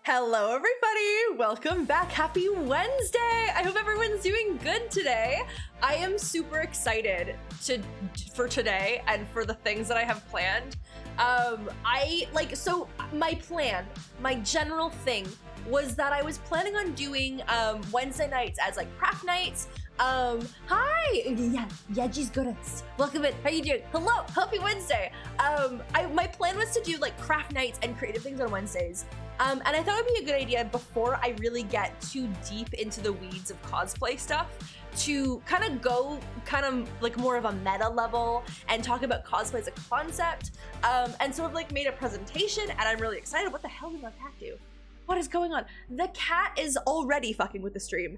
Hello everybody, welcome back. Happy Wednesday. I hope everyone's doing good today. I am super excited for today and for the things that I have planned. My general thing was that I was planning on doing Wednesday nights as like craft nights. Hi! Yeah, geez, goodness. Welcome in. How you doing? Hello, happy Wednesday. My plan was to do like craft nights and creative things on Wednesdays. And I thought it would be a good idea before I really get too deep into the weeds of cosplay stuff to kind of go like more of a meta level and talk about cosplay as a concept. And so I've like made a presentation and I'm really excited. What the hell did my cat do? What is going on? The cat is already fucking with the stream.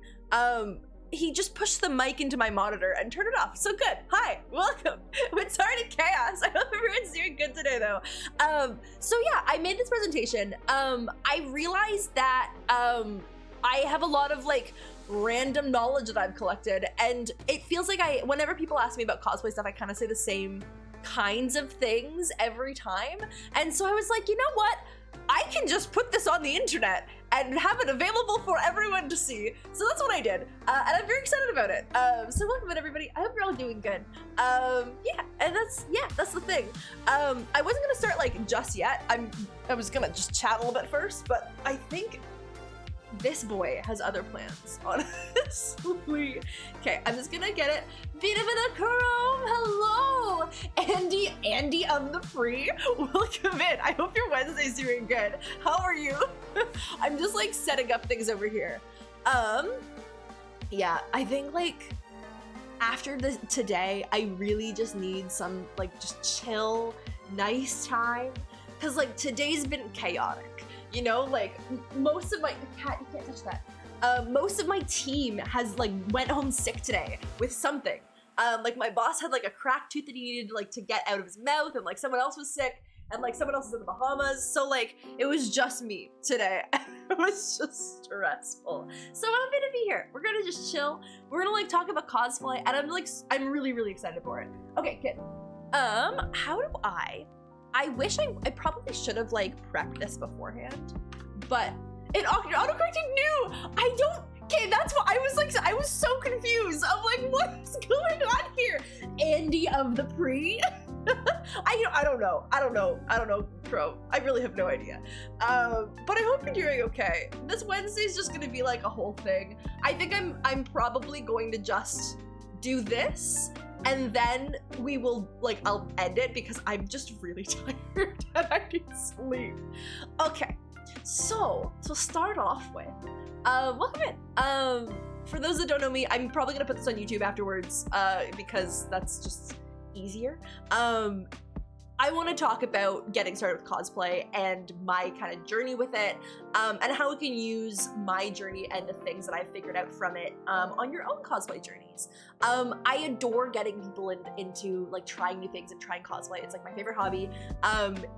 He just pushed the mic into my monitor and turned it off. So good. Hi, welcome. It's already chaos. I hope everyone's doing good today though. So yeah, I made this presentation. I realized that I have a lot of like random knowledge that I've collected, and it feels like whenever people ask me about cosplay stuff, I kind of say the same kinds of things every time. And so I was like, you know what? I can just put this on the internet and have it available for everyone to see. So that's what I did, and I'm very excited about it. So welcome in everybody. I hope you're all doing good. Yeah, and that's the thing. I wasn't gonna start like just yet. I was gonna just chat a little bit first, but I think this boy has other plans, honestly. Okay, I'm just gonna get it. Vita Chrome, hello! Andy of the Free, welcome in. I hope your Wednesday's doing good. How are you? I'm just like setting up things over here. Yeah, I think like after today, I really just need some like just chill, nice time. Cause like today's been chaotic. You know, like most of my cat, you can't touch that. Most of my team has like went home sick today with something. Like my boss had like a cracked tooth that he needed like to get out of his mouth, and like someone else was sick, and like someone else is in the Bahamas. So like it was just me today. It was just stressful. So I'm happy to be here. We're gonna just chill. We're gonna like talk about cosplay, and I'm really, really excited for it. Okay, good. How do I wish I probably should have like prepped this beforehand, but it autocorrected new. I don't. Okay, that's what I was like. I was so confused. I'm like, what's going on here? Andy of the Pre. I don't know, Pro. I really have no idea. But I hope you're doing okay. This Wednesday is just gonna be like a whole thing. I think I'm probably going to just do this, and then we will like I'll end it because I'm just really tired and I need sleep. Okay, so to start off with, welcome in. For those that don't know me, I'm probably gonna put this on YouTube afterwards because that's just easier. I want to talk about getting started with cosplay and my kind of journey with it, and how we can use my journey and the things that I've figured out from it on your own cosplay journeys. I adore getting people into like trying new things and trying cosplay. It's like my favorite hobby.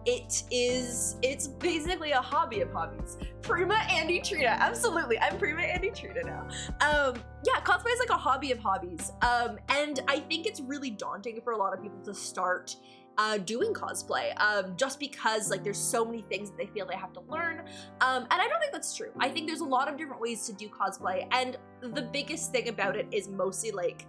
It's basically a hobby of hobbies. Prima Andy Trina, absolutely. I'm Prima Andy Trina now. Yeah, cosplay is like a hobby of hobbies. And I think it's really daunting for a lot of people to start doing cosplay, just because like there's so many things that they feel they have to learn, and I don't think that's true. I think there's a lot of different ways to do cosplay, and the biggest thing about it is mostly like,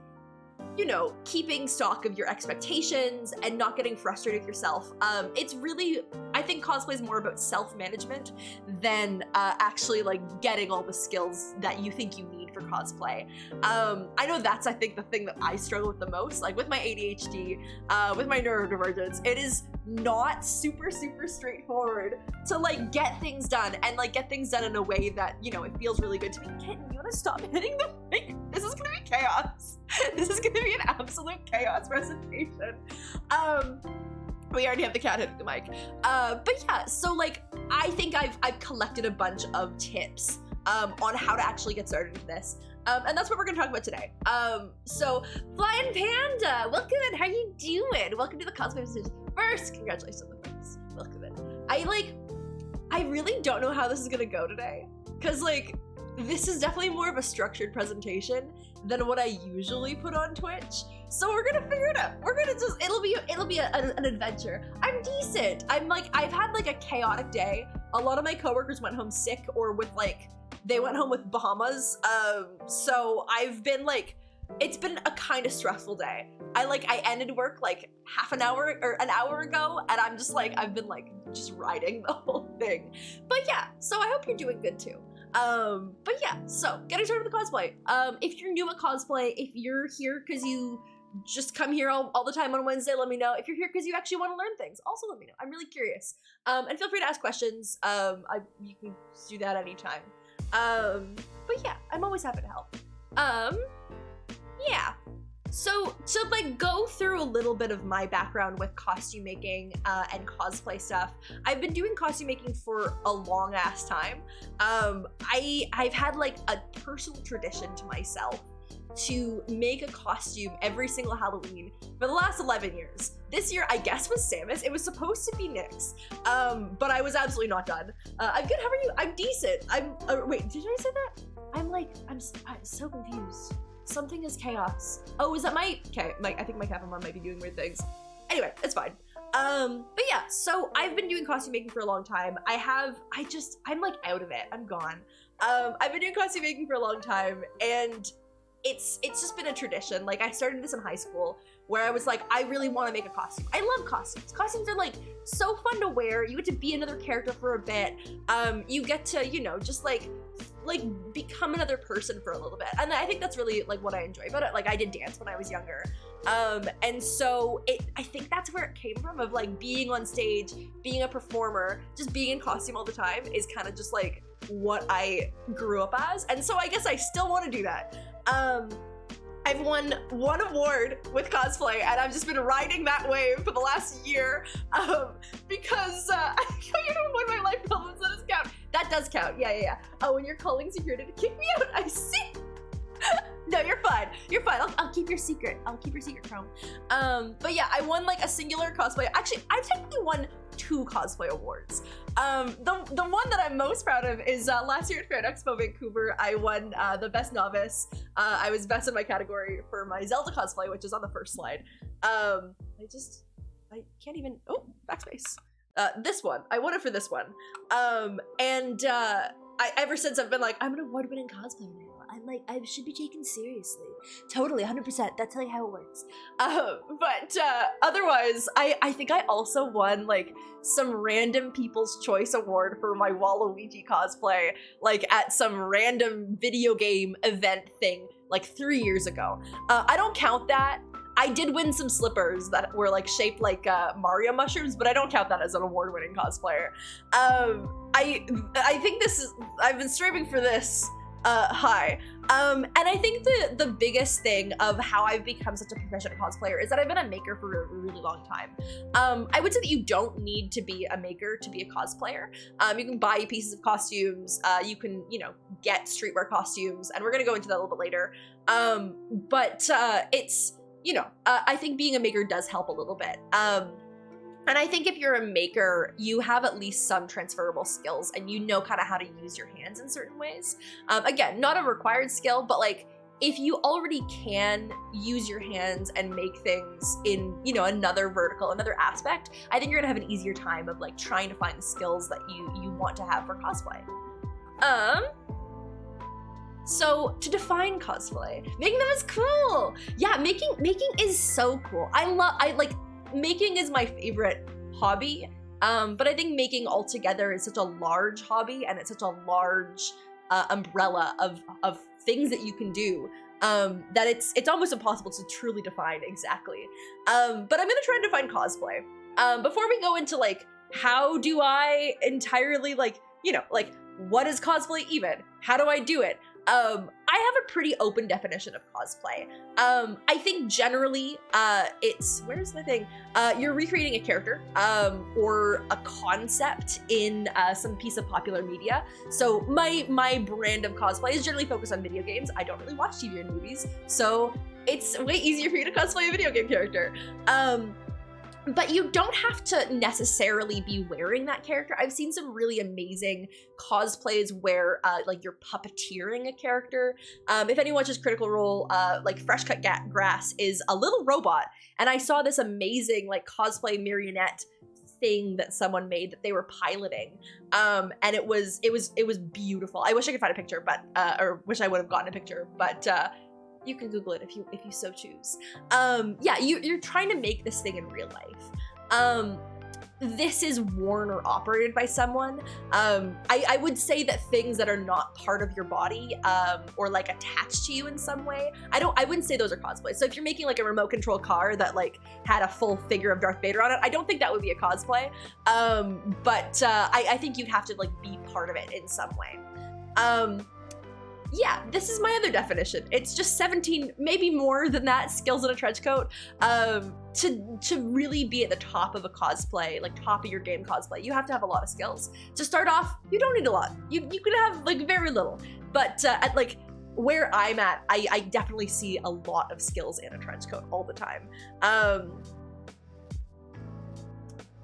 you know, keeping stock of your expectations and not getting frustrated with yourself. It's really, I think cosplay is more about self-management than actually like getting all the skills that you think you need for cosplay. I know that's, I think, the thing that I struggle with the most, like with my ADHD, with my neurodivergence. It is not super straightforward to like get things done and like get things done in a way that, you know, it feels really good to me. Kitten, you wanna stop hitting the mic? This is gonna be chaos. This is gonna be an absolute chaos presentation. We already have the cat hitting the mic. But yeah, so like I think I've collected a bunch of tips on how to actually get started into this. And that's what we're gonna talk about today. So Flying Panda, welcome in. How you doing? Welcome to the cosplay presentation. First, congratulations on the first. Welcome in. I really don't know how this is gonna go today, because like this is definitely more of a structured presentation than what I usually put on Twitch. So we're gonna figure it out. We're gonna just, it'll be an adventure. I'm decent. I've had like a chaotic day. a lot of my coworkers went home sick or with like, they went home with Bahamas. So I've been like, it's been a kind of stressful day. I ended work like half an hour or an hour ago, and I'm just like, I've been like just riding the whole thing. But yeah, so I hope you're doing good too. But yeah, so getting started with the cosplay. If you're new at cosplay, if you're here because you just come here all the time on Wednesday, let me know. If you're here because you actually want to learn things, also let me know. I'm really curious. And feel free to ask questions. You can do that anytime. But yeah, I'm always happy to help. Yeah. So to like go through a little bit of my background with costume making and cosplay stuff, I've been doing costume making for a long ass time. I've had like a personal tradition to myself to make a costume every single Halloween for the last 11 years. This year, I guess, was Samus. It was supposed to be Nyx, but I was absolutely not done. I'm good, how are you? I'm decent. Wait, did I say that? I'm so confused. Something is chaos. Oh, is that I think my Capamon might be doing weird things. Anyway, it's fine. But yeah, so I've been doing costume making for a long time. I'm like out of it. I'm gone. I've been doing costume making for a long time, and it's just been a tradition. Like, I started this in high school where I was like, I really want to make a costume. I love costumes. Costumes are like so fun to wear. You get to be another character for a bit. You get to, you know, just like become another person for a little bit. And I think that's really like what I enjoy about it. Like, I did dance when I was younger. And so I think that's where it came from, of like being on stage, being a performer, just being in costume all the time is kind of just like what I grew up as. And so I guess I still want to do that. I've won one award with cosplay, and I've just been riding that wave for the last year, because you know, when my life elements, that does count. That does count, yeah. Oh, and you're calling security to kick me out, I see. No, you're fine. You're fine. I'll keep your secret. I'll keep your secret, Chrome. But yeah, I won like a singular cosplay. Actually, I've technically won 2 cosplay awards. The one that I'm most proud of is last year at Fair Expo Vancouver, I won the Best Novice. I was best in my category for my Zelda cosplay, which is on the first slide. I can't even, oh, backspace. This one, I won it for this one. Ever since I've been like, I'm an award-winning cosplayer now. I'm like, I should be taken seriously. Totally, 100%. That's like how it works. But otherwise, I think I also won like some random People's Choice Award for my Waluigi cosplay, like at some random video game event thing like 3 years ago. I don't count that. I did win some slippers that were like shaped like Mario mushrooms, but I don't count that as an award-winning cosplayer. I think I've been striving for this high. And I think the biggest thing of how I've become such a professional cosplayer is that I've been a maker for a really long time. I would say that you don't need to be a maker to be a cosplayer. You can buy pieces of costumes, you can, you know, get streetwear costumes, and we're gonna go into that a little bit later. But it's, you know, I think being a maker does help a little bit. And I think if you're a maker, you have at least some transferable skills, and you know kind of how to use your hands in certain ways. Again, not a required skill, but like if you already can use your hands and make things in, you know, another vertical, another aspect, I think you're gonna have an easier time of like trying to find the skills that you want to have for cosplay. So to define cosplay, making them is cool. Yeah, making is so cool. Making is my favorite hobby, but I think making altogether is such a large hobby, and it's such a large umbrella of things that you can do, that it's almost impossible to truly define exactly. But I'm gonna try and define cosplay. Before we go into like, how do I entirely like, you know, like what is cosplay even? How do I do it? I have a pretty open definition of cosplay. I think generally, where's my thing? You're recreating a character, or a concept in some piece of popular media. So my brand of cosplay is generally focused on video games. I don't really watch TV and movies, so it's way easier for you to cosplay a video game character. But you don't have to necessarily be wearing that character. I've seen some really amazing cosplays where like you're puppeteering a character. If anyone watches Critical Role, like Fresh Cut Grass is a little robot, and I saw this amazing like cosplay marionette thing that someone made that they were piloting, and it was beautiful. I wish I could find a picture, but or wish I would have gotten a picture, but you can Google it if you so choose. Yeah, you're trying to make this thing in real life. This is worn or operated by someone. I would say that things that are not part of your body, or like attached to you in some way, I wouldn't say those are cosplay. So if you're making like a remote control car that like had a full figure of Darth Vader on it, I don't think that would be a cosplay. But I think you'd have to like be part of it in some way. Yeah, this is my other definition. It's just 17, maybe more than that, skills in a trench coat. To really be at the top of a cosplay, like top of your game cosplay, you have to have a lot of skills. To start off, you don't need a lot. You could have like very little. But at like where I'm at, I definitely see a lot of skills in a trench coat all the time.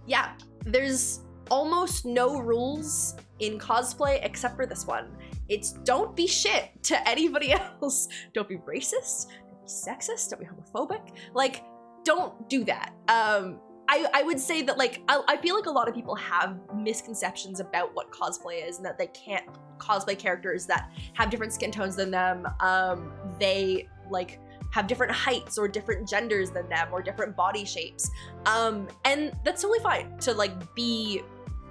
Yeah, there's almost no rules in cosplay except for this one. It's don't be shit to anybody else. Don't be racist, don't be sexist, don't be homophobic. Like, don't do that. I would say that like, I feel like a lot of people have misconceptions about what cosplay is, and that they can't cosplay characters that have different skin tones than them. They like have different heights or different genders than them or different body shapes. And that's totally fine to like be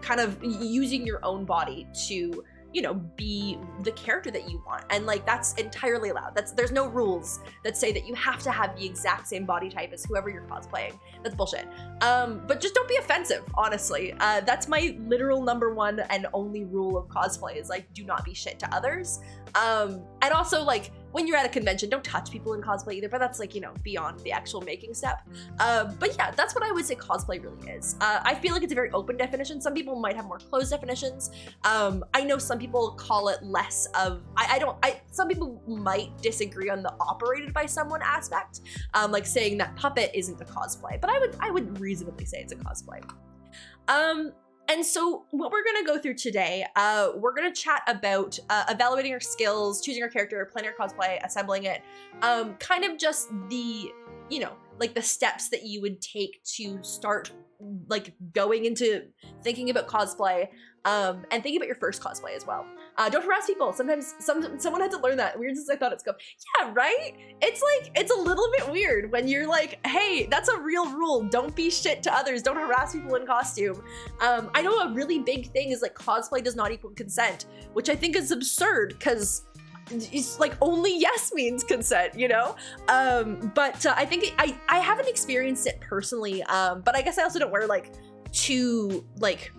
kind of using your own body to, you know, be the character that you want. And like, that's entirely allowed. There's no rules that say that you have to have the exact same body type as whoever you're cosplaying. That's bullshit. But just don't be offensive, honestly. That's my literal #1 and only rule of cosplay is like, do not be shit to others. And also like, when you're at a convention, don't touch people in cosplay either, but that's like, you know, beyond the actual making step. But yeah, that's what I would say cosplay really is. I feel like it's a very open definition. Some people might have more closed definitions. I know some people call it less of, some people might disagree on the operated by someone aspect, like saying that puppet isn't a cosplay, but I would reasonably say it's a cosplay. And so what we're gonna go through today, we're gonna chat about evaluating our skills, choosing our character, planning our cosplay, assembling it, kind of just the, you know, like the steps that you would take to start like going into thinking about cosplay, and thinking about your first cosplay as well. Don't harass people. Sometimes someone had to learn that. Weird as I thought it's go. Yeah, right? It's like, it's a little bit weird when you're like, hey, that's a real rule. Don't be shit to others. Don't harass people in costume. I know a really big thing is like cosplay does not equal consent, which I think is absurd because it's like only yes means consent, you know? But I think I haven't experienced it personally, but I guess I also don't wear like too like,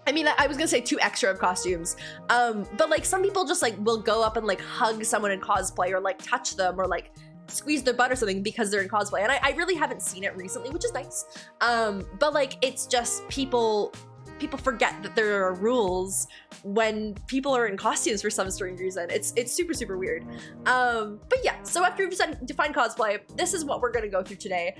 I mean, I was gonna say too extra of costumes, but like some people just like will go up and like hug someone in cosplay or like touch them or like squeeze their butt or something because they're in cosplay. And I really haven't seen it recently, which is nice. But like, it's just people forget that there are rules when people are in costumes for some strange reason. It's super, super weird. But yeah, so after we've defined cosplay, this is what we're gonna go through today.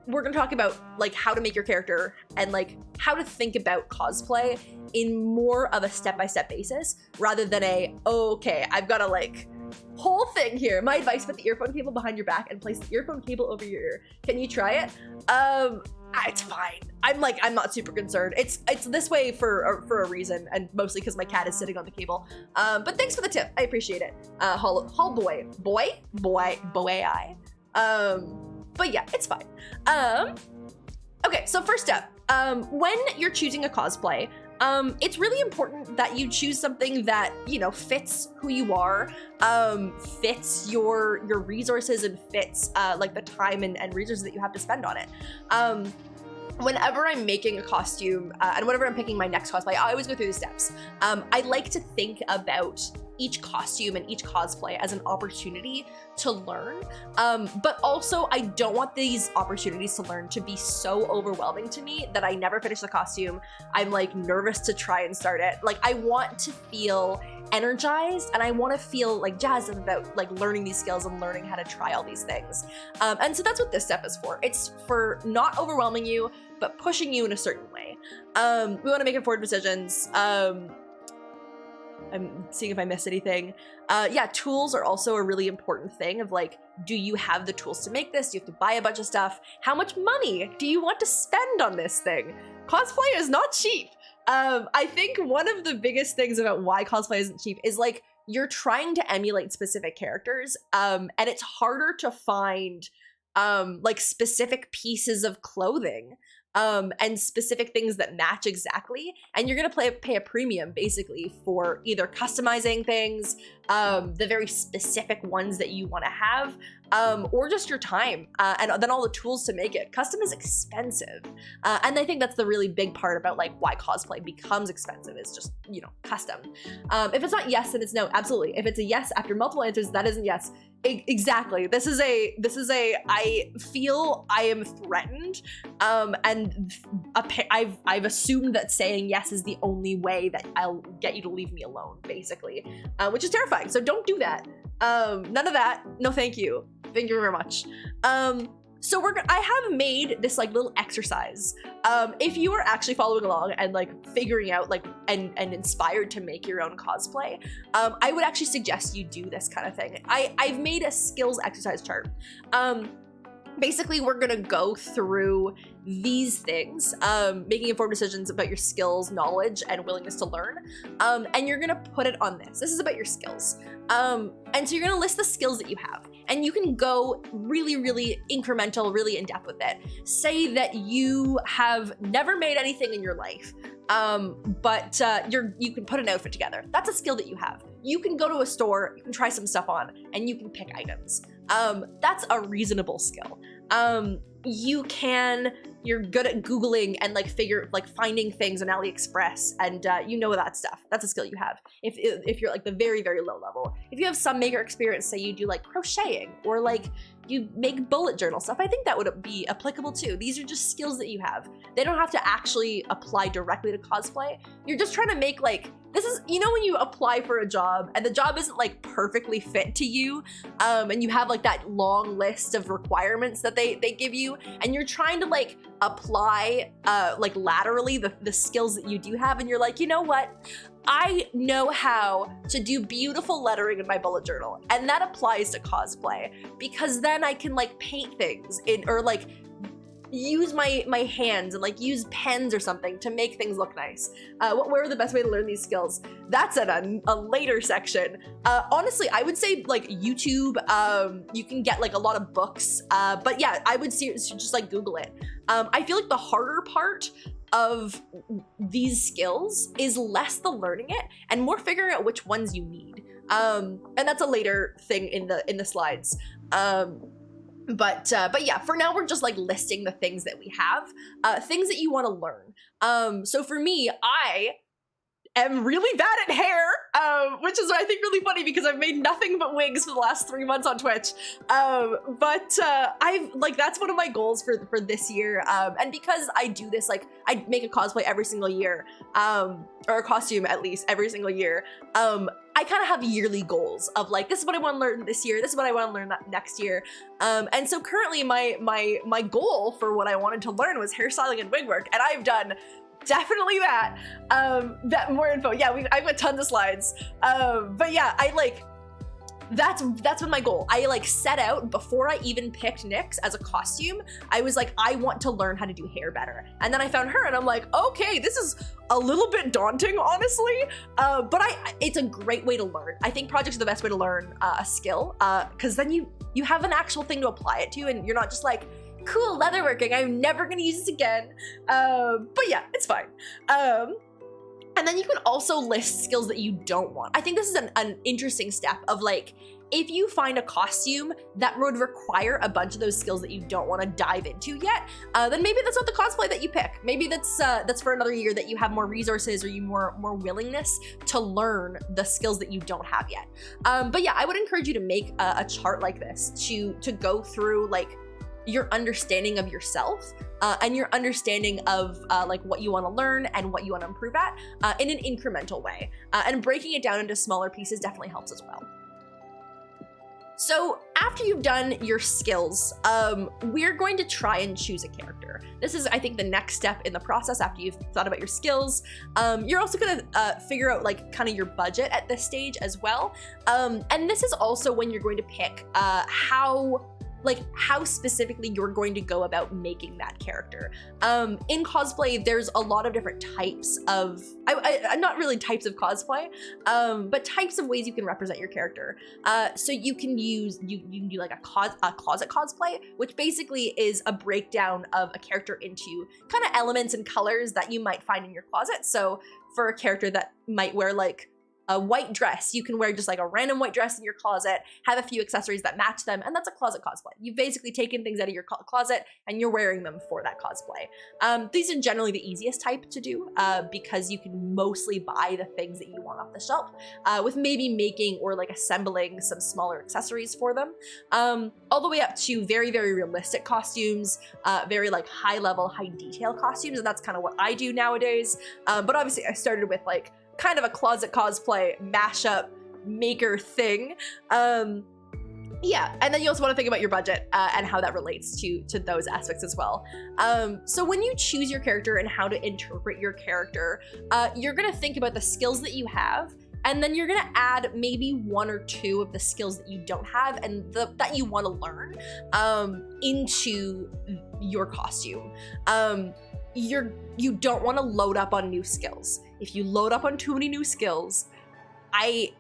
We're gonna talk about like how to make your character and like how to think about cosplay in more of a step-by-step basis rather than a, oh, okay, I've got a like whole thing here. My advice, put the earphone cable behind your back and place the earphone cable over your ear. Can you try it? It's fine. I'm not super concerned. It's this way for a reason, and mostly because my cat is sitting on the cable. But thanks for the tip. I appreciate it. Hall boy eye. But yeah, it's fine. Okay, so first up, when you're choosing a cosplay, it's really important that you choose something that, you know, fits who you are, fits your resources, and fits like the time and resources that you have to spend on it. Whenever I'm making a costume, and whenever I'm picking my next cosplay, I always go through the steps. I like to think about each costume and each cosplay as an opportunity to learn, but also I don't want these opportunities to learn to be so overwhelming to me that I never finish the costume. I'm like nervous to try and start it. Like, I want to feel energized and I want to feel like jazzed about like learning these skills and learning how to try all these things. And so that's what this step is for. It's for not overwhelming you, but pushing you in a certain way. We want to make informed decisions. I'm seeing if I missed anything. Yeah, tools are also a really important thing of like, do you have the tools to make this? Do you have to buy a bunch of stuff? How much money do you want to spend on this thing? Cosplay is not cheap. I think one of the biggest things about why cosplay isn't cheap is like, you're trying to emulate specific characters, and it's harder to find like specific pieces of clothing and specific things that match exactly. And you're gonna pay a premium basically for either customizing things, the very specific ones that you wanna have, or just your time, and then all the tools to make it. Custom is expensive. And I think that's the really big part about like why cosplay becomes expensive is just, you know, custom. If it's not yes, then it's no, absolutely. If it's a yes after multiple answers, that isn't yes. Exactly. This is a, I feel I am threatened. And I've assumed that saying yes is the only way that I'll get you to leave me alone, basically, which is terrifying. So don't do that. None of that. No, thank you. Thank you very much. So I have made this like little exercise. If you are actually following along and like figuring out like and inspired to make your own cosplay, I would actually suggest you do this kind of thing. I've made a skills exercise chart. Basically, we're gonna go through these things, making informed decisions about your skills, knowledge, and willingness to learn. And you're gonna put it on this. This is about your skills. And so you're gonna list the skills that you have. And you can go really, really incremental, really in depth with it. Say that you have never made anything in your life, but you can put an outfit together. That's a skill that you have. You can go to a store, you can try some stuff on, and you can pick items. That's a reasonable skill. You're good at Googling and like finding things on AliExpress, and you know that stuff. That's a skill you have. If you're like the very, very low level. If you have some maker experience, say you do like crocheting or like you make bullet journal stuff, I think that would be applicable too. These are just skills that you have. They don't have to actually apply directly to cosplay. You're just trying to make like, this is, you know, when you apply for a job and the job isn't like perfectly fit to you, and you have like that long list of requirements that they give you, and you're trying to like apply like laterally the skills that you do have, and you're like, you know what? I know how to do beautiful lettering in my bullet journal, and that applies to cosplay because then I can like paint things or like use my hands and like use pens or something to make things look nice. Where are the best way to learn these skills? That's at a later section. Honestly, I would say like YouTube. You can get like a lot of books, but yeah, I would just like Google it. I feel like the harder part of these skills is less the learning it and more figuring out which ones you need. And that's a later thing in the slides. But yeah, for now we're just like listing the things that we have, things that you want to learn. So for me, I am really bad at hair, which is I think really funny because I've made nothing but wigs for the last 3 months on Twitch. But I've like, that's one of my goals for this year. And because I do this, like I make a cosplay every single year, or a costume at least every single year. I kind of have yearly goals of like, this is what I want to learn this year. This is what I want to learn next year. And so currently my goal for what I wanted to learn was hairstyling and wig work. And I've done definitely that. That more info. Yeah, I've got tons of slides. But yeah, that's been my goal. I like set out before I even picked Nyx as a costume. I was like, I want to learn how to do hair better. And then I found her and I'm like, okay, this is a little bit daunting, honestly. But it's a great way to learn. I think projects are the best way to learn a skill, because then you have an actual thing to apply it to, and you're not just like, cool, leatherworking, I'm never gonna use this again. But yeah, it's fine. And then you can also list skills that you don't want. I think this is an interesting step of like, if you find a costume that would require a bunch of those skills that you don't want to dive into yet, then maybe that's not the cosplay that you pick. Maybe that's for another year that you have more resources or you more willingness to learn the skills that you don't have yet. But yeah, I would encourage you to make a chart like this to go through like your understanding of yourself, and your understanding of like what you want to learn and what you want to improve at in an incremental way. And breaking it down into smaller pieces definitely helps as well. So after you've done your skills, we're going to try and choose a character. This is, I think, the next step in the process after you've thought about your skills. You're also gonna figure out like kind of your budget at this stage as well. And this is also when you're going to pick how specifically you're going to go about making that character. In cosplay, there's a lot of different types of, not really types of cosplay, but types of ways you can represent your character. So you can do like a closet cosplay, which basically is a breakdown of a character into kind of elements and colors that you might find in your closet. So for a character that might wear like a white dress, you can wear just like a random white dress in your closet, have a few accessories that match them, and that's a closet cosplay. You've basically taken things out of your closet and you're wearing them for that cosplay. These are generally the easiest type to do because you can mostly buy the things that you want off the shelf, with maybe making or like assembling some smaller accessories for them, all the way up to very, very realistic costumes, very like high level, high detail costumes, and that's kind of what I do nowadays. But obviously I started with like kind of a closet cosplay mashup maker thing. Yeah, and then you also want to think about your budget and how that relates to those aspects as well. So when you choose your character and how to interpret your character, you're gonna think about the skills that you have, and then you're gonna add maybe one or two of the skills that you don't have and that you want to learn into your costume. You don't want to load up on new skills. If you load up on too many new skills, I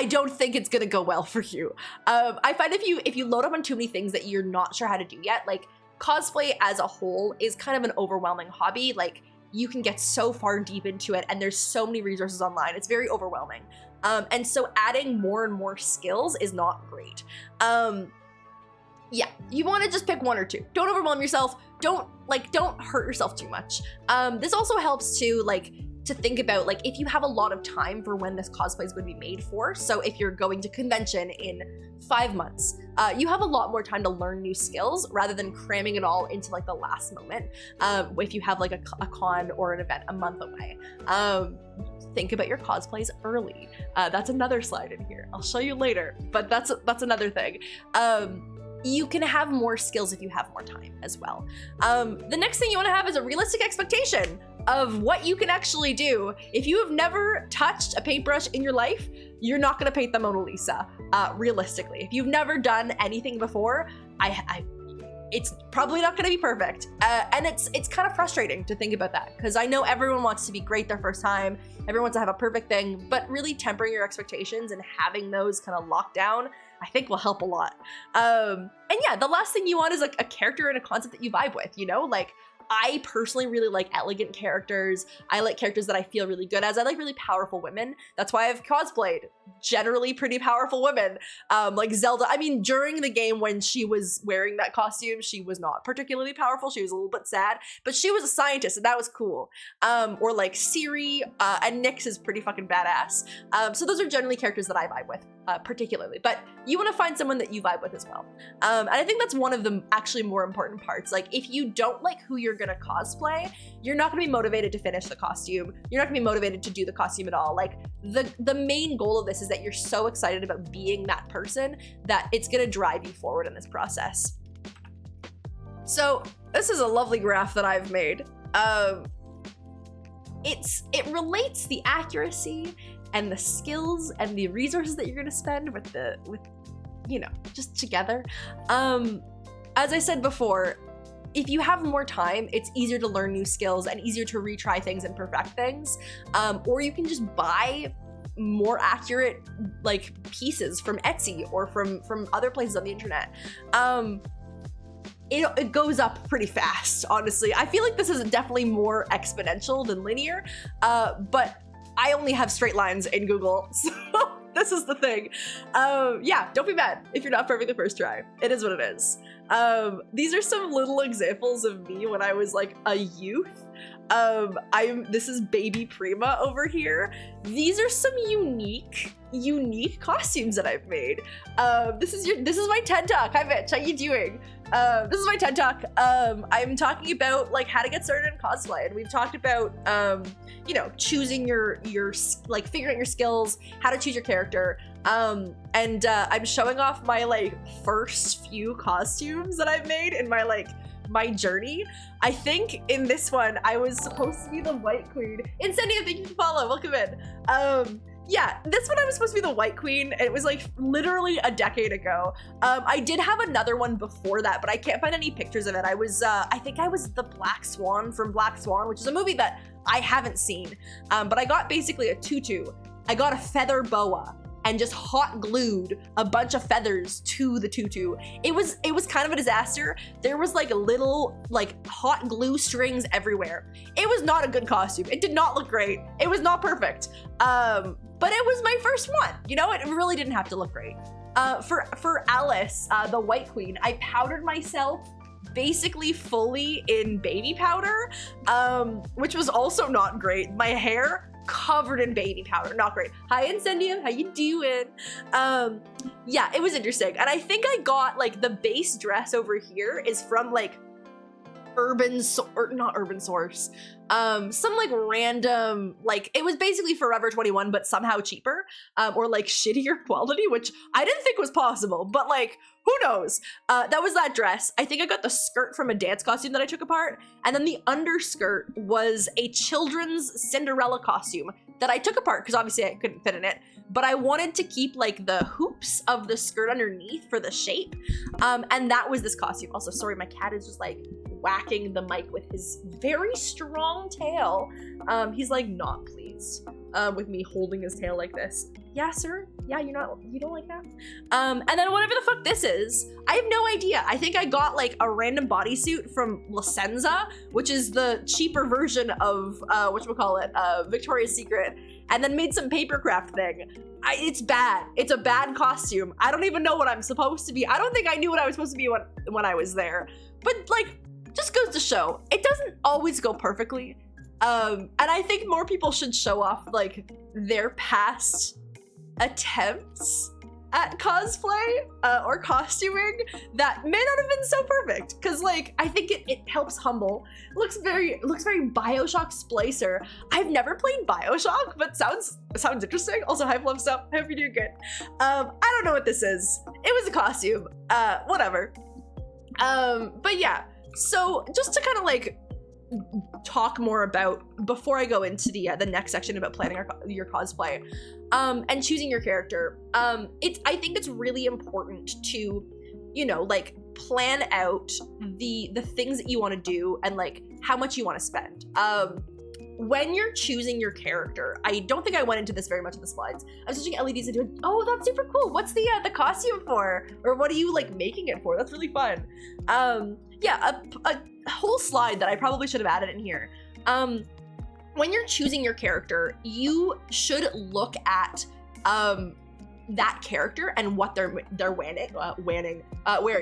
don't think it's gonna go well for you. I find if you load up on too many things that you're not sure how to do yet, like cosplay as a whole is kind of an overwhelming hobby. Like you can get so far deep into it and there's so many resources online. It's very overwhelming. And so adding more and more skills is not great. Yeah, you want to just pick one or two. Don't overwhelm yourself. Don't hurt yourself too much. This also helps to think about like if you have a lot of time for when this cosplay is going to be made for. So if you're going to convention in 5 months, you have a lot more time to learn new skills rather than cramming it all into like the last moment. If you have like a con or an event a month away. Think about your cosplays early. That's another slide in here. I'll show you later, but that's another thing. You can have more skills if you have more time as well. The next thing you want to have is a realistic expectation of what you can actually do. If you have never touched a paintbrush in your life, you're not going to paint the Mona Lisa, realistically. If you've never done anything before, it's probably not going to be perfect. And it's kind of frustrating to think about that because I know everyone wants to be great their first time. Everyone wants to have a perfect thing, but really tempering your expectations and having those kind of locked down, I think will help a lot. And yeah, the last thing you want is like a character and a concept that you vibe with, you know? Like I personally really like elegant characters. I like characters that I feel really good as. I like really powerful women. That's why I've cosplayed generally pretty powerful women. Like Zelda, I mean, during the game when she was wearing that costume, she was not particularly powerful. She was a little bit sad, but she was a scientist and that was cool. Or like Ciri and Nyx is pretty fucking badass. So those are generally characters that I vibe with particularly, but you want to find someone that you vibe with as well. And I think that's one of the actually more important parts. Like if you don't like who you're gonna cosplay, you're not gonna be motivated to finish the costume. You're not gonna be motivated to do the costume at all. Like the main goal of this is that you're so excited about being that person that it's gonna drive you forward in this process. So this is a lovely graph that I've made. It relates the accuracy and the skills and the resources that you're gonna spend with you know, just together. As I said before, if you have more time, it's easier to learn new skills and easier to retry things and perfect things. Or you can just buy more accurate like pieces from Etsy or from other places on the internet. It goes up pretty fast, honestly. I feel like this is definitely more exponential than linear, but I only have straight lines in Google, so this is the thing. Yeah, don't be mad if you're not perfect the first try. It is what it is. These are some little examples of me when I was like a youth. This is baby Prima over here. These are some unique costumes that I've made. This is my TED Talk. Hi Mitch, how you doing? This is my TED Talk. I'm talking about like how to get started in cosplay, and we've talked about you know, choosing your like figuring out your skills, how to choose your character. I'm showing off my like first few costumes that I've made in my journey. I think in this one I was supposed to be the White Queen. Incendio, thank you for follow. Welcome in. Yeah, this one I was supposed to be the White Queen. It was like literally a decade ago. I did have another one before that, but I can't find any pictures of it. I think I was the Black Swan from Black Swan, which is a movie that I haven't seen. But I got basically a tutu. I got a feather boa and just hot glued a bunch of feathers to the tutu. It was kind of a disaster. There was like little like hot glue strings everywhere. It was not a good costume. It did not look great. It was not perfect. But it was my first one. You know, it really didn't have to look great. For Alice, the White Queen, I powdered myself basically fully in baby powder, which was also not great. My hair covered in baby powder, not great. Hi Incendio, how you doing? Yeah, it was interesting. And I think I got like the base dress over here is from like not Urban Source, some like random, like it was basically Forever 21 but somehow cheaper, or like shittier quality, which I didn't think was possible, but like who knows. That was that dress. I think I got the skirt from a dance costume that I took apart, and then the underskirt was a children's Cinderella costume that I took apart because obviously I couldn't fit in it, but I wanted to keep like the hoops of the skirt underneath for the shape, and that was this costume. Also, sorry, my cat is just like whacking the mic with his very strong tail. He's like not pleased with me holding his tail like this. Yeah, sir? Yeah, you don't like that? And then whatever the fuck this is, I have no idea. I think I got like a random bodysuit from La Senza, which is the cheaper version of whatchamacallit, Victoria's Secret, and then made some papercraft thing. It's bad. It's a bad costume. I don't even know what I'm supposed to be. I don't think I knew what I was supposed to be when I was there. But like, just goes to show, it doesn't always go perfectly. And I think more people should show off like their past attempts at cosplay or costuming that may not have been so perfect, because like I think it helps humble. It looks very Bioshock Splicer. I've never played Bioshock, but sounds interesting. Also, hi Love Stuff, I hope you're doing good. I don't know what this is. It was a costume, whatever. But yeah, so just to kind of like talk more about, before I go into the next section about planning your cosplay and choosing your character, I think it's really important to, you know, like plan out the things that you want to do and like how much you want to spend. When you're choosing your character, I don't think I went into this very much in the slides. I was switching LEDs and doing, oh, that's super cool. What's the costume for? Or what are you like making it for? That's really fun. Yeah, a whole slide that I probably should have added in here. When you're choosing your character, you should look at that character and what they're wearing.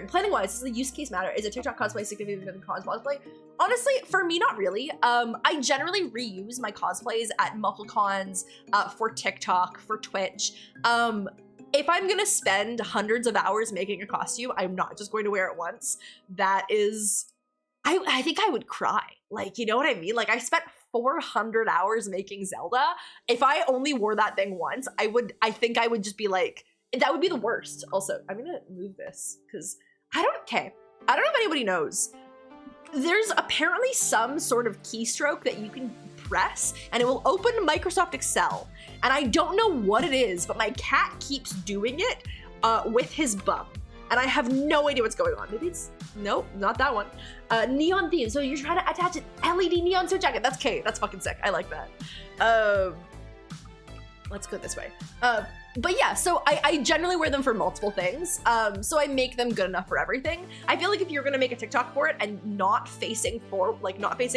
Planning wise, does the use case matter? Is a TikTok cosplay significant than cosplay? Honestly, for me, not really. I generally reuse my cosplays at MuffleCons, for TikTok, for Twitch. If I'm gonna spend hundreds of hours making a costume, I'm not just going to wear it once. That is, I think I would cry. Like, you know what I mean? Like, I spent 400 hours making Zelda. If I only wore that thing once, I think I would just be like, that would be the worst. Also, I'm gonna move this because I don't know if anybody knows. There's apparently some sort of keystroke that you can press and it will open Microsoft Excel. And I don't know what it is, but my cat keeps doing it with his bum. And I have no idea what's going on. Maybe it's, nope, not that one. Neon theme, so you're trying to attach an LED neon to a jacket. That's Kate, that's fucking sick, I like that. Let's go this way. But yeah, so I generally wear them for multiple things. So I make them good enough for everything. I feel like if you're gonna make a TikTok for it and not facing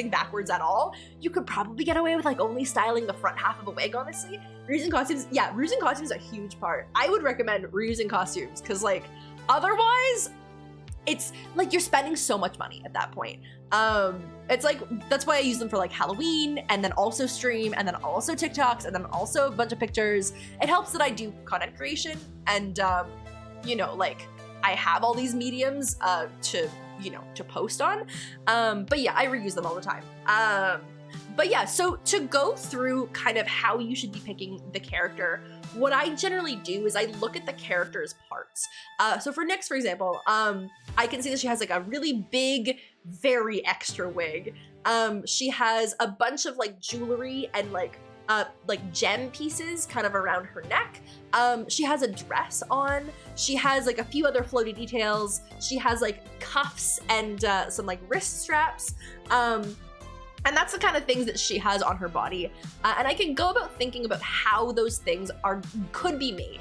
backwards at all, you could probably get away with like only styling the front half of a wig, honestly. Reusing costumes, yeah, reusing costumes is a huge part. I would recommend reusing costumes, because like, otherwise, it's like you're spending so much money at that point. It's like, that's why I use them for like Halloween, and then also stream, and then also TikToks, and then also a bunch of pictures. It helps that I do content creation, and you know, like I have all these mediums to, you know, to post on. But yeah, I reuse them all the time. But yeah, so to go through kind of how you should be picking the character, what I generally do is I look at the character's parts. So for Nyx, for example, I can see that she has like a really big, very extra wig. She has a bunch of like jewelry and like gem pieces kind of around her neck. She has a dress on. She has like a few other floaty details. She has like cuffs and some like wrist straps. And that's the kind of things that she has on her body. And I can go about thinking about how those things could be made.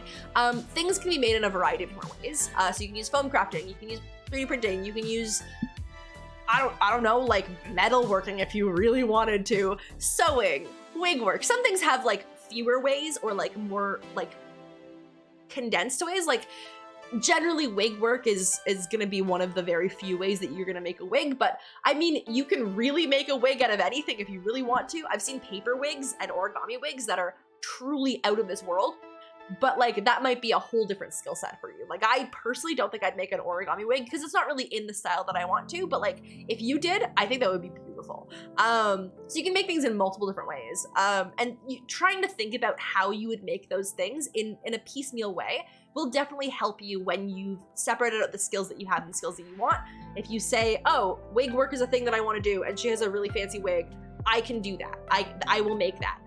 Things can be made in a variety of different ways. So you can use foam crafting, you can use 3D printing, you can use, I don't know, like metalworking if you really wanted to, sewing, wig work. Some things have like fewer ways or like more like condensed ways. Like generally wig work is gonna be one of the very few ways that you're gonna make a wig, but I mean, you can really make a wig out of anything if you really want to. I've seen paper wigs and origami wigs that are truly out of this world, but like that might be a whole different skill set for you. Like I personally don't think I'd make an origami wig because it's not really in the style that I want to, but like if you did, I think that would be beautiful. So you can make things in multiple different ways, and trying to think about how you would make those things in a piecemeal way will definitely help you when you've separated out the skills that you have and the skills that you want. If you say, oh, wig work is a thing that I want to do, and she has a really fancy wig, I can do that. I will make that.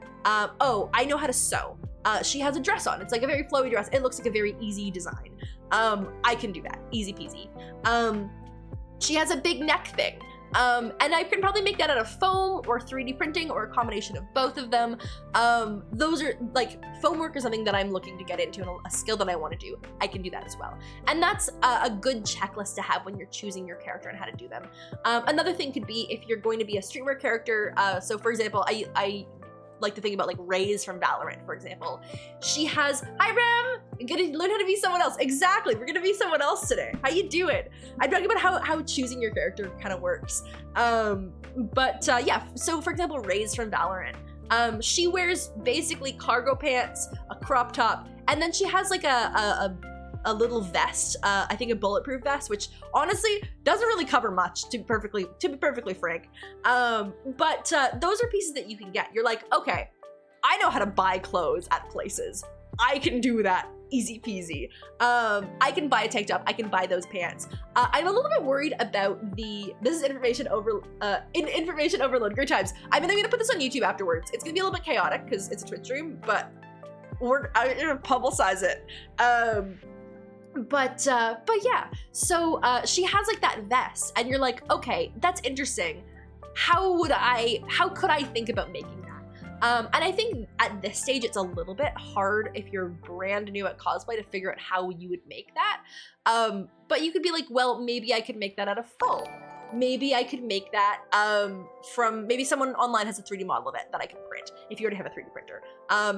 Oh, I know how to sew. She has a dress on. It's like a very flowy dress. It looks like a very easy design. I can do that. Easy peasy. She has a big neck thing. And I can probably make that out of foam or 3D printing or a combination of both of them. Those are like, foam work is something that I'm looking to get into and a skill that I want to do. I can do that as well. And that's a good checklist to have when you're choosing your character and how to do them. Another thing could be if you're going to be a streamer character. So for example, I like to think about like Raze from Valorant, for example. She has, hi Rem, I'm gonna learn how to be someone else. Exactly, we're gonna be someone else today. How you doing? I'm talking about how choosing your character kind of works. Yeah, so for example, Raze from Valorant. She wears basically cargo pants, a crop top, and then she has like a little vest, I think a bulletproof vest, which honestly doesn't really cover much, to be perfectly frank. But those are pieces that you can get. You're like, okay, I know how to buy clothes at places. I can do that, easy peasy. I can buy a tank top, I can buy those pants. I'm a little bit worried about this is information overload, great times. I'm gonna put this on YouTube afterwards. It's gonna be a little bit chaotic because it's a Twitch stream, but I'm gonna publicize it. But yeah, so she has like that vest, and you're like, okay, that's interesting. How could I think about making that? And I think at this stage, it's a little bit hard if you're brand new at cosplay to figure out how you would make that. But you could be like, well, maybe I could make that out of foam. Maybe I could make that from, maybe someone online has a 3D model of it that I can print if you already have a 3D printer.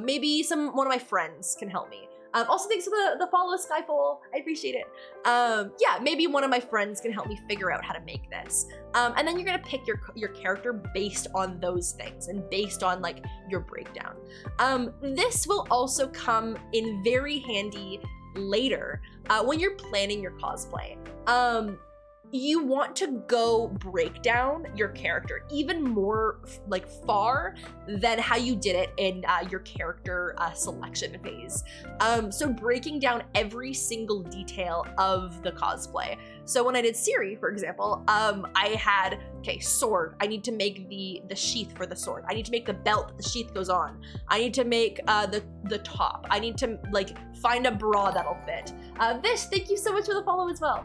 Maybe one of my friends can help me. Also, thanks for the follow, Skyfall. I appreciate it. Yeah, maybe one of my friends can help me figure out how to make this. And then you're gonna pick your character based on those things and based on like your breakdown. This will also come in very handy later when you're planning your cosplay. You want to go break down your character even more like far than how you did it in your character selection phase. So breaking down every single detail of the cosplay. So when I did Siri, for example, I had, okay, sword. I need to make the sheath for the sword. I need to make the belt that the sheath goes on. I need to make the top. I need to like find a bra that'll fit. Vish, thank you so much for the follow as well.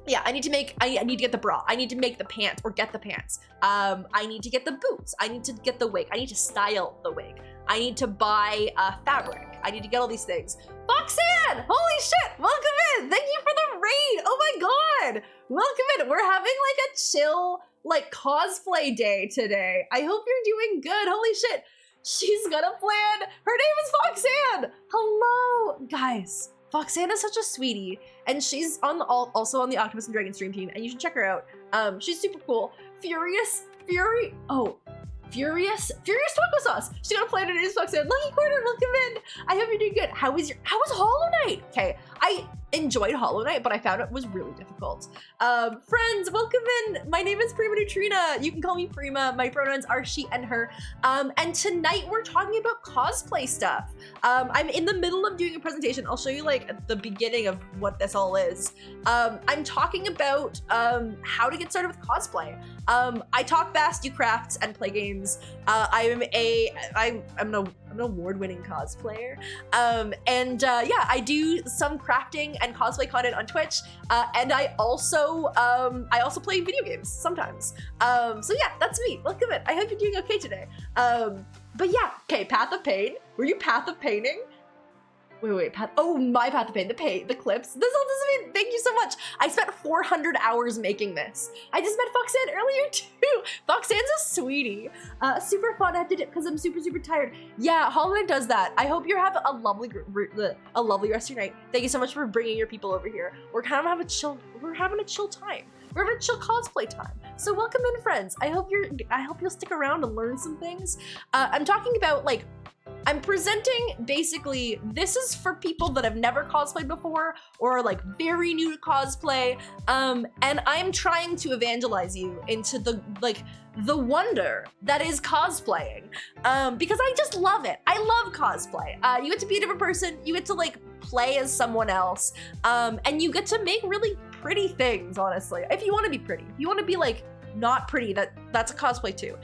Yeah, I need to get the bra. I need to make the pants or get the pants. I need to get the boots. I need to get the wig. I need to style the wig. I need to buy fabric. I need to get all these things. Foxanne! Holy shit! Welcome in! Thank you for the raid! Oh my god! Welcome in! We're having like a chill, like cosplay day today. I hope you're doing good. Holy shit! She's got a plan. Her name is Foxanne! Hello! Guys, Foxana's such a sweetie, and she's on the also on the Octopus and Dragon stream team, and you should check her out. She's super cool. Furious Taco Sauce. She got a Planet News Foxana. Lucky Quarter, welcome in. I hope you're doing good. How was Hollow Knight? Okay, I enjoyed Hollow Knight, but I found it was really difficult. Friends, welcome in. My name is Prima Neutrina. You can call me Prima. My pronouns are she and her. And tonight we're talking about cosplay stuff. I'm in the middle of doing a presentation. I'll show you like at the beginning of what this all is. I'm talking about how to get started with cosplay. I talk fast, do crafts, and play games. I'm an award-winning cosplayer. Yeah, I do some crafting and cosplay content on Twitch, and I also play video games sometimes. So yeah, that's me. Welcome in. I hope you're doing okay today. But yeah, okay, Path of Pain. Were you Path of Paining? Wait, my Path of Pain, the clips. This all doesn't mean, thank you so much. I spent 400 hours making this. I just met Foxanne earlier too. Foxanne's a sweetie. Super fun, I have to do it because I'm super tired. Yeah, Hollow Knight does that. I hope you have a lovely rest of your night. Thank you so much for bringing your people over here. We're having a chill time. We're having a chill cosplay time. So welcome in, friends. I hope you'll stick around and learn some things. I'm talking about like, I'm presenting basically, this is for people that have never cosplayed before or are like very new to cosplay. And I'm trying to evangelize you into the wonder that is cosplaying. Because I just love it. I love cosplay. You get to be a different person. You get to like play as someone else. And you get to make really pretty things, honestly. If you want to be pretty, if you want to be like not pretty, that's a cosplay too.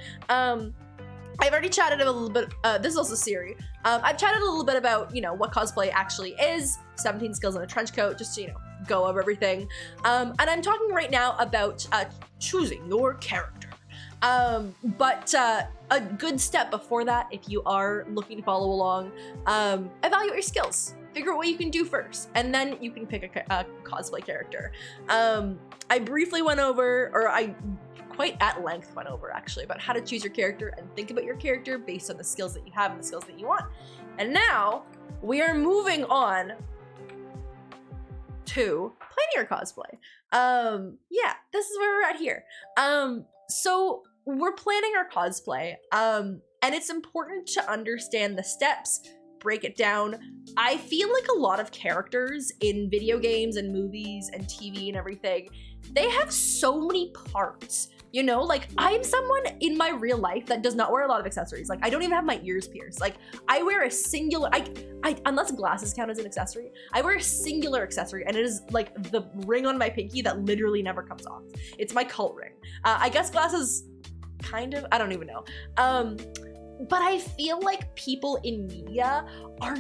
I've already chatted a little bit, this is also Siri. I've chatted a little bit about, you know, what cosplay actually is, 17 skills in a trench coat, just to, you know, go over everything. And I'm talking right now about choosing your character. But a good step before that, if you are looking to follow along, evaluate your skills. Figure out what you can do first, and then you can pick a cosplay character. I briefly went over, or I quite at length went over actually, about how to choose your character and think about your character based on the skills that you have and the skills that you want. And now we are moving on to planning your cosplay. Yeah, this is where we're at here. So we're planning our cosplay, and it's important to understand the steps, break it down. I feel like a lot of characters in video games and movies and TV and everything, they have so many parts. You know, like I'm someone in my real life that does not wear a lot of accessories. Like I don't even have my ears pierced. Like I wear a singular, unless glasses count as an accessory, I wear a singular accessory, and it is like the ring on my pinky that literally never comes off. It's my cult ring. I guess glasses kind of, I don't even know. But I feel like people in media are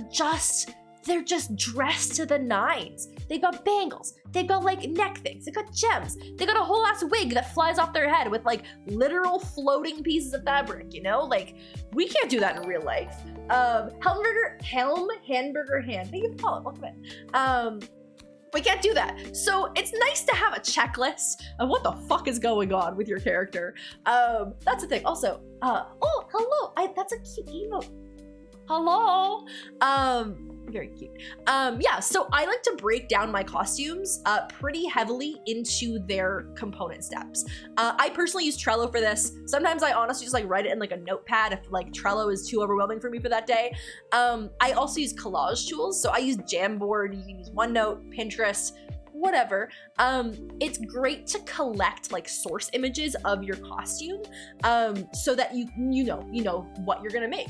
they're just dressed to the nines. They've got bangles, they've got like neck things, they've got gems, they got a whole ass wig that flies off their head with like literal floating pieces of fabric, you know? Like, we can't do that in real life. Hamburger hand, thank you for calling, welcome in. We can't do that. So it's nice to have a checklist of what the fuck is going on with your character. That's the thing. Also, oh, hello, that's a cute emote. Hello. Very cute. Yeah, so I like to break down my costumes pretty heavily into their component steps. I personally use Trello for this. Sometimes I honestly just like write it in like a notepad if like Trello is too overwhelming for me for that day. I also use collage tools. So I use Jamboard, you can use OneNote, Pinterest, whatever. It's great to collect like source images of your costume so that you know what you're gonna make.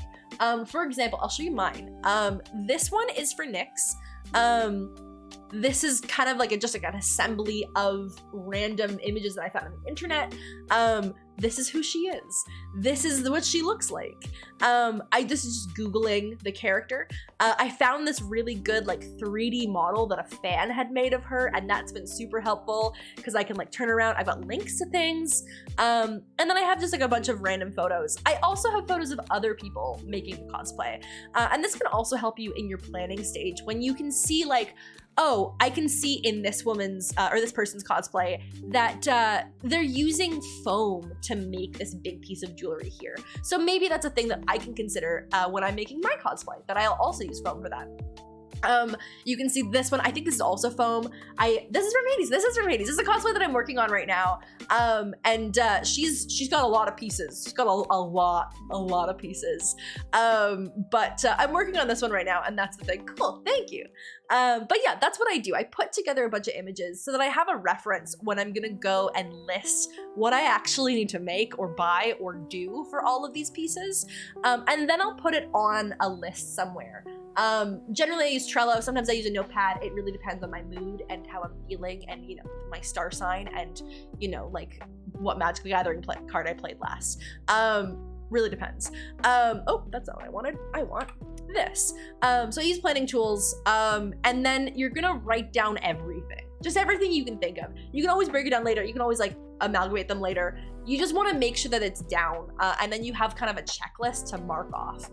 For example, I'll show you mine. This one is for Nyx. This is kind of like just like an assembly of random images that I found on the internet. This is who she is. This is what she looks like. This is just Googling the character. I found this really good like 3D model that a fan had made of her, and that's been super helpful because I can like turn around. I've got links to things. And then I have just like a bunch of random photos. I also have photos of other people making the cosplay. And this can also help you in your planning stage when you can see like, oh, I can see in this woman's or this person's cosplay that they're using foam to make this big piece of jewelry here. So maybe that's a thing that I can consider when I'm making my cosplay, that I'll also use foam for that. You can see this one. I think this is also foam. This is from Hades. This is a cosplay that I'm working on right now. She's got a lot of pieces. She's got a lot of pieces. But I'm working on this one right now, and that's the thing. Cool, thank you. But yeah, that's what I do. I put together a bunch of images so that I have a reference when I'm gonna go and list what I actually need to make or buy or do for all of these pieces. And then I'll put it on a list somewhere. Generally I use Trello. Sometimes I use a notepad. It really depends on my mood and how I'm feeling and, you know, my star sign and, you know, like what Magic the Gathering card I played last. Really depends. Oh, that's not what I wanted. I want this. So I use planning tools, and then you're gonna write down everything. Just everything you can think of. You can always break it down later. You can always like amalgamate them later. You just wanna make sure that it's down, and then you have kind of a checklist to mark off.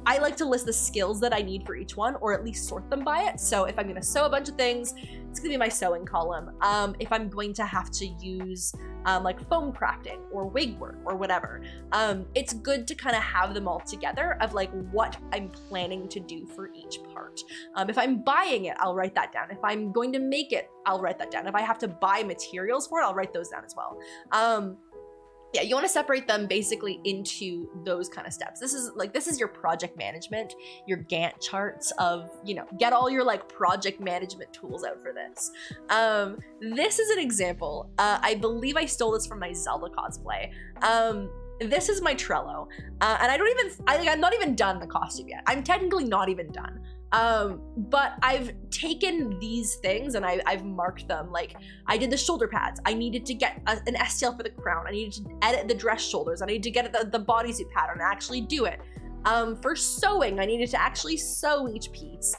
I like to list the skills that I need for each one, or at least sort them by it. So if I'm gonna sew a bunch of things, it's gonna be my sewing column. If I'm going to have to use like foam crafting or wig work or whatever, it's good to kind of have them all together of like what I'm planning to do for each part. If I'm buying it, I'll write that down. If I'm going to make it, I'll write that down. If I have to buy materials for it, I'll write those down as well. Yeah, you want to separate them basically into those kind of steps. This is your project management, your Gantt charts of, you know, get all your like project management tools out for this. This is an example. I believe I stole this from my Zelda cosplay. This is my Trello, and I'm not even done the costume yet. I'm technically not even done. But I've taken these things and I've marked them. Like I did the shoulder pads. I needed to get an STL for the crown. I needed to edit the dress shoulders. I needed to get the bodysuit pattern and actually do it. For sewing, I needed to actually sew each piece.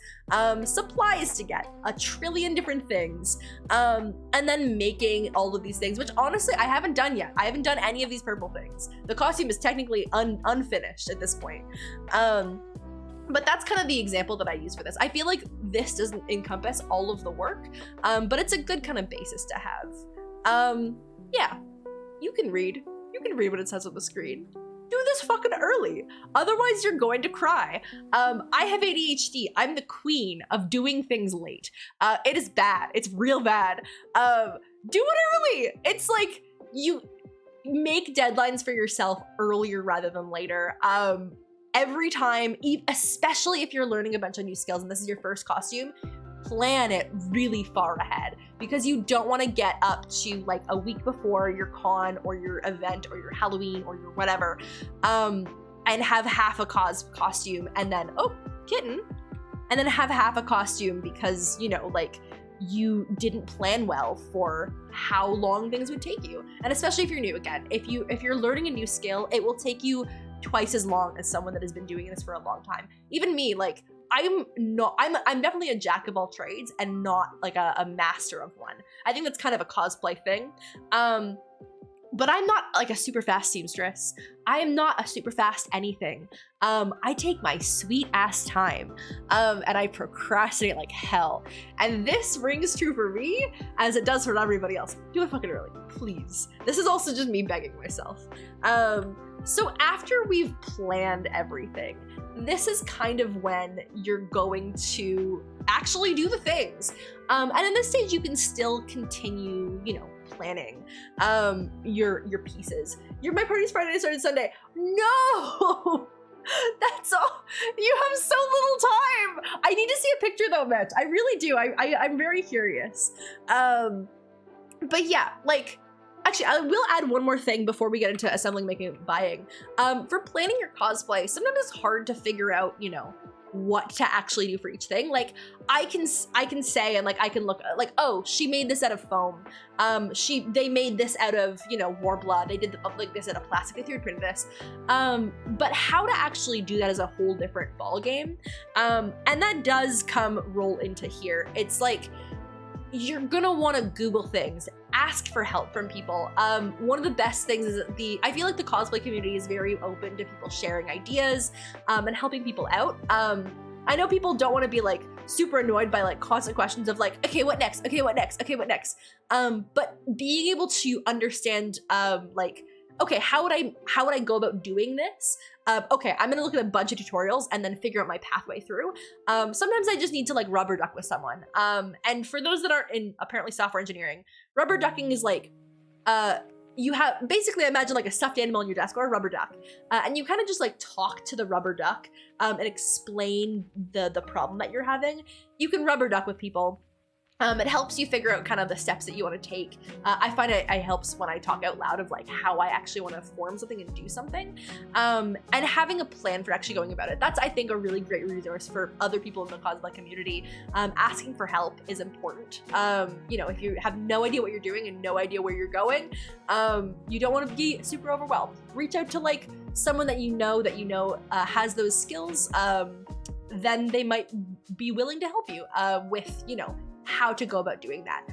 Supplies to get, a trillion different things. And then making all of these things, which honestly, I haven't done yet. I haven't done any of these purple things. The costume is technically unfinished at this point. But that's kind of the example that I use for this. I feel like this doesn't encompass all of the work, but it's a good kind of basis to have. Yeah, you can read what it says on the screen. Do this fucking early, otherwise you're going to cry. I have ADHD. I'm the queen of doing things late. It is bad. It's real bad. Do it early. It's like you make deadlines for yourself earlier rather than later. Every time, especially if you're learning a bunch of new skills and this is your first costume, plan it really far ahead because you don't want to get up to like a week before your con or your event or your Halloween or your whatever, and have half a costume and then, oh, kitten, and then have half a costume because, you know, like you didn't plan well for how long things would take you. And especially if you're new, again, if you're learning a new skill, it will take you twice as long as someone that has been doing this for a long time. Even me, like I'm definitely a jack of all trades and not like a master of one. I think that's kind of a cosplay thing. But I'm not like a super fast seamstress. I am not a super fast anything. I take my sweet ass time, and I procrastinate like hell. And this rings true for me as it does for everybody else. Do it fucking early, please. This is also just me begging myself. So after we've planned everything, this is kind of when you're going to actually do the things. And in this stage, you can still continue, you know, planning your pieces. My party's Friday, started Sunday. No! That's all. You have so little time. I need to see a picture though, Mitch. I really do. I'm very curious. But yeah, like, actually, I will add one more thing before we get into assembling, making, buying. For planning your cosplay, sometimes it's hard to figure out, you know, what to actually do for each thing. Like I can say, and like I can look like, oh, she made this out of foam. They made this out of, you know, war blood. They did like this out of plastic. They 3D printed this. But how to actually do that is a whole different ball game. And that does roll into here. It's like you're gonna want to Google things, ask for help from people. One of the best things is I feel like the cosplay community is very open to people sharing ideas and helping people out. I know people don't want to be like super annoyed by like constant questions of like, okay, what next? Okay, what next? Okay, what next? But being able to understand like, okay, how would I go about doing this? Okay, I'm gonna look at a bunch of tutorials and then figure out my pathway through. Sometimes I just need to like rubber duck with someone. And for those that aren't in apparently software engineering, rubber ducking is like, you have basically imagine like a stuffed animal on your desk or a rubber duck, and you kind of just like talk to the rubber duck and explain the problem that you're having. You can rubber duck with people. It helps you figure out kind of the steps that you want to take. I find it helps when I talk out loud of like how I actually want to form something and do something. And having a plan for actually going about it. That's, I think, a really great resource for other people in the cosplay community. Asking for help is important. You know, if you have no idea what you're doing and no idea where you're going, you don't want to be super overwhelmed. Reach out to like someone that you know has those skills. Then they might be willing to help you with, you know, how to go about doing that.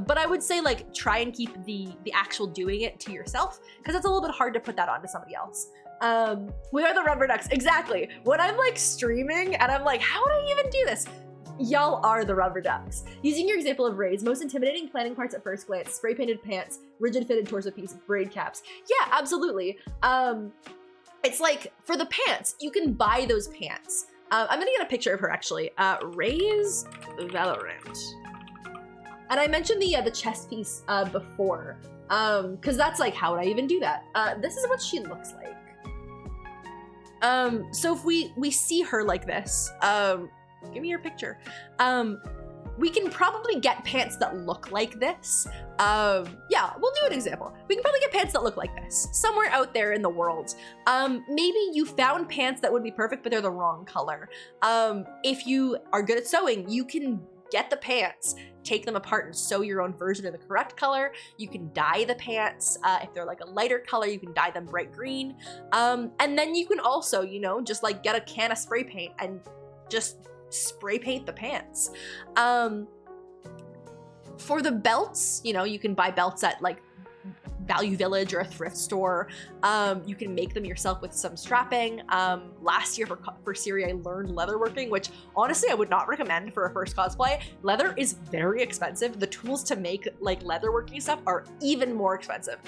But I would say like try and keep the actual doing it to yourself, because it's a little bit hard to put that onto somebody else. We are the rubber ducks, exactly. When I'm like streaming and I'm like, how would I even do this? Y'all are the rubber ducks. Using your example of Ray's most intimidating planning parts at first glance: spray painted pants, rigid fitted torso piece, braid caps. Yeah, absolutely. It's like for the pants, you can buy those pants. I'm gonna get a picture of her actually. Ray's Valorant. And I mentioned the chest piece before, because that's like, how would I even do that? This is what she looks like. So if we see her like this, give me your picture. We can probably get pants that look like this. Yeah, we'll do an example. We can probably get pants that look like this somewhere out there in the world. Maybe you found pants that would be perfect, but they're the wrong color. If you are good at sewing, you can get the pants, take them apart and sew your own version of the correct color. You can dye the pants. If they're like a lighter color, you can dye them bright green. And then you can also, you know, just like get a can of spray paint and just spray paint the pants. For the belts, you know, you can buy belts at like Value Village or a thrift store. You can make them yourself with some strapping. Last year for Siri, I learned leatherworking, which honestly I would not recommend for a first cosplay. Leather is very expensive. The tools to make like leatherworking stuff are even more expensive.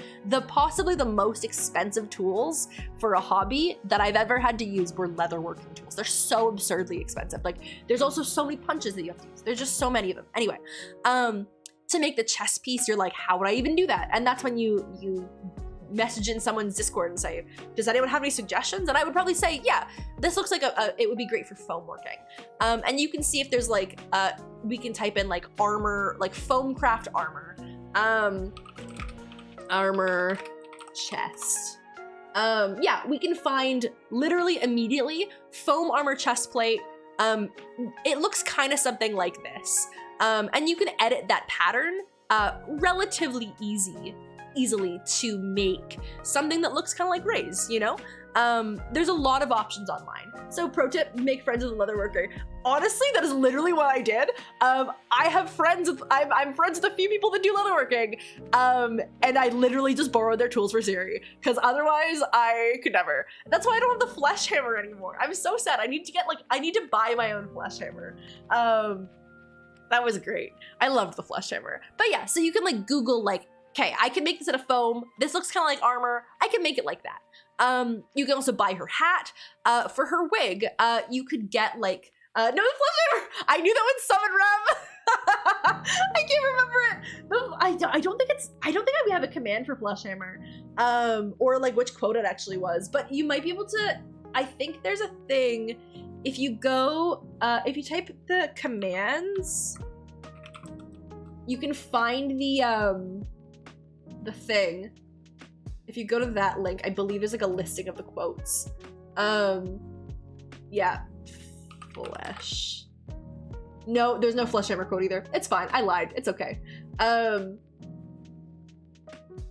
Possibly the most expensive tools for a hobby that I've ever had to use were leatherworking tools. They're so absurdly expensive. Like there's also so many punches that you have to use. There's just so many of them. Anyway, to make the chest piece, you're like, how would I even do that? And that's when you message in someone's Discord and say, does anyone have any suggestions? And I would probably say, yeah, this looks like it would be great for foam working. And you can see if there's like, we can type in like armor, like foam craft armor, armor chest. Yeah, we can find literally immediately foam armor chest plate. It looks kind of something like this. And you can edit that pattern relatively easily to make something that looks kind of like Ray's, you know? There's a lot of options online. So pro tip, make friends with a leatherworker. Honestly, that is literally what I did. I'm friends with a few people that do leatherworking. And I literally just borrowed their tools for Siri, because otherwise I could never. That's why I don't have the flesh hammer anymore. I'm so sad. I need to buy my own flesh hammer. That was great. I loved the flesh hammer. But yeah, so you can like Google like, okay, I can make this out of foam. This looks kind of like armor. I can make it like that. You can also buy her hat. For her wig, you could get like, no, the flesh hammer. I knew that would summon Rem. I can't remember it. I don't think we have a command for flesh hammer, or like which quote it actually was, but you might be able to, I think there's a thing. If you go, if you type the commands, you can find the thing. If you go to that link, I believe there's like a listing of the quotes. Yeah, flesh. No, there's no flesh hammer quote either. It's fine, I lied, it's okay.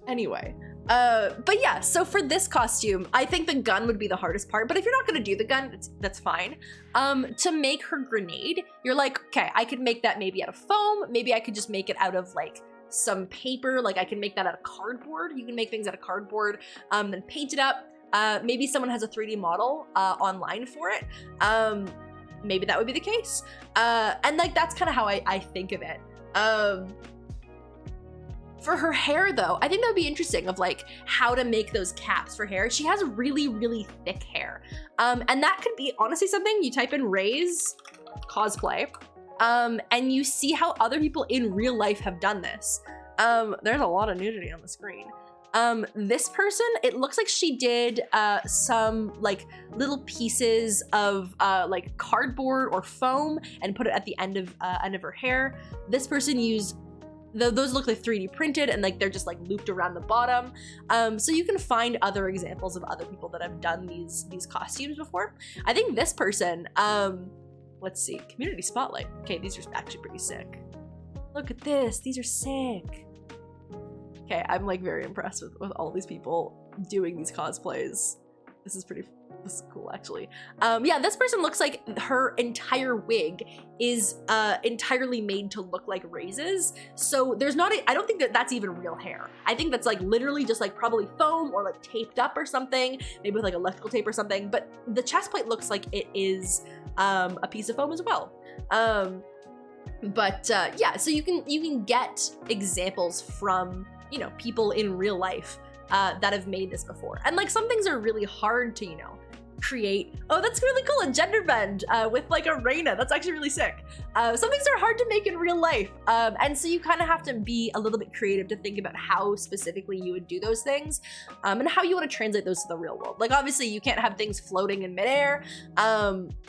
Anyway. But yeah, so for this costume, I think the gun would be the hardest part, but if you're not gonna do the gun, that's fine. To make her grenade, you're like, okay, I could make that maybe out of foam, maybe I could just make it out of like some paper, like I can make that out of cardboard. You can make things out of cardboard, then paint it up. Maybe someone has a 3D model online for it. Maybe that would be the case. And like, that's kind of how I think of it. For her hair though, I think that would be interesting of like how to make those caps for hair. She has really, really thick hair. And that could be honestly something you type in Ray's cosplay, and you see how other people in real life have done this. There's a lot of nudity on the screen. This person, it looks like she did some like little pieces of like cardboard or foam and put it at the end of her hair. This person used those look like 3D printed and like they're just like looped around the bottom. So you can find other examples of other people that have done these costumes before. I think this person, let's see, community spotlight. Okay, these are actually pretty sick. Look at this, these are sick. Okay, I'm like very impressed with all these people doing these cosplays. This is cool actually. Yeah, this person looks like her entire wig is entirely made to look like Raises. So there's not I don't think that that's even real hair. I think that's like literally just like probably foam or like taped up or something, maybe with like electrical tape or something. But the chest plate looks like it is a piece of foam as well. Yeah, so you can get examples from, you know, people in real life that have made this before. And like some things are really hard to, you know, create. Oh, that's really cool, a gender bend with like a Reina. That's actually really sick. Some things are hard to make in real life. And so you kind of have to be a little bit creative to think about how specifically you would do those things and how you want to translate those to the real world. Like obviously you can't have things floating in midair,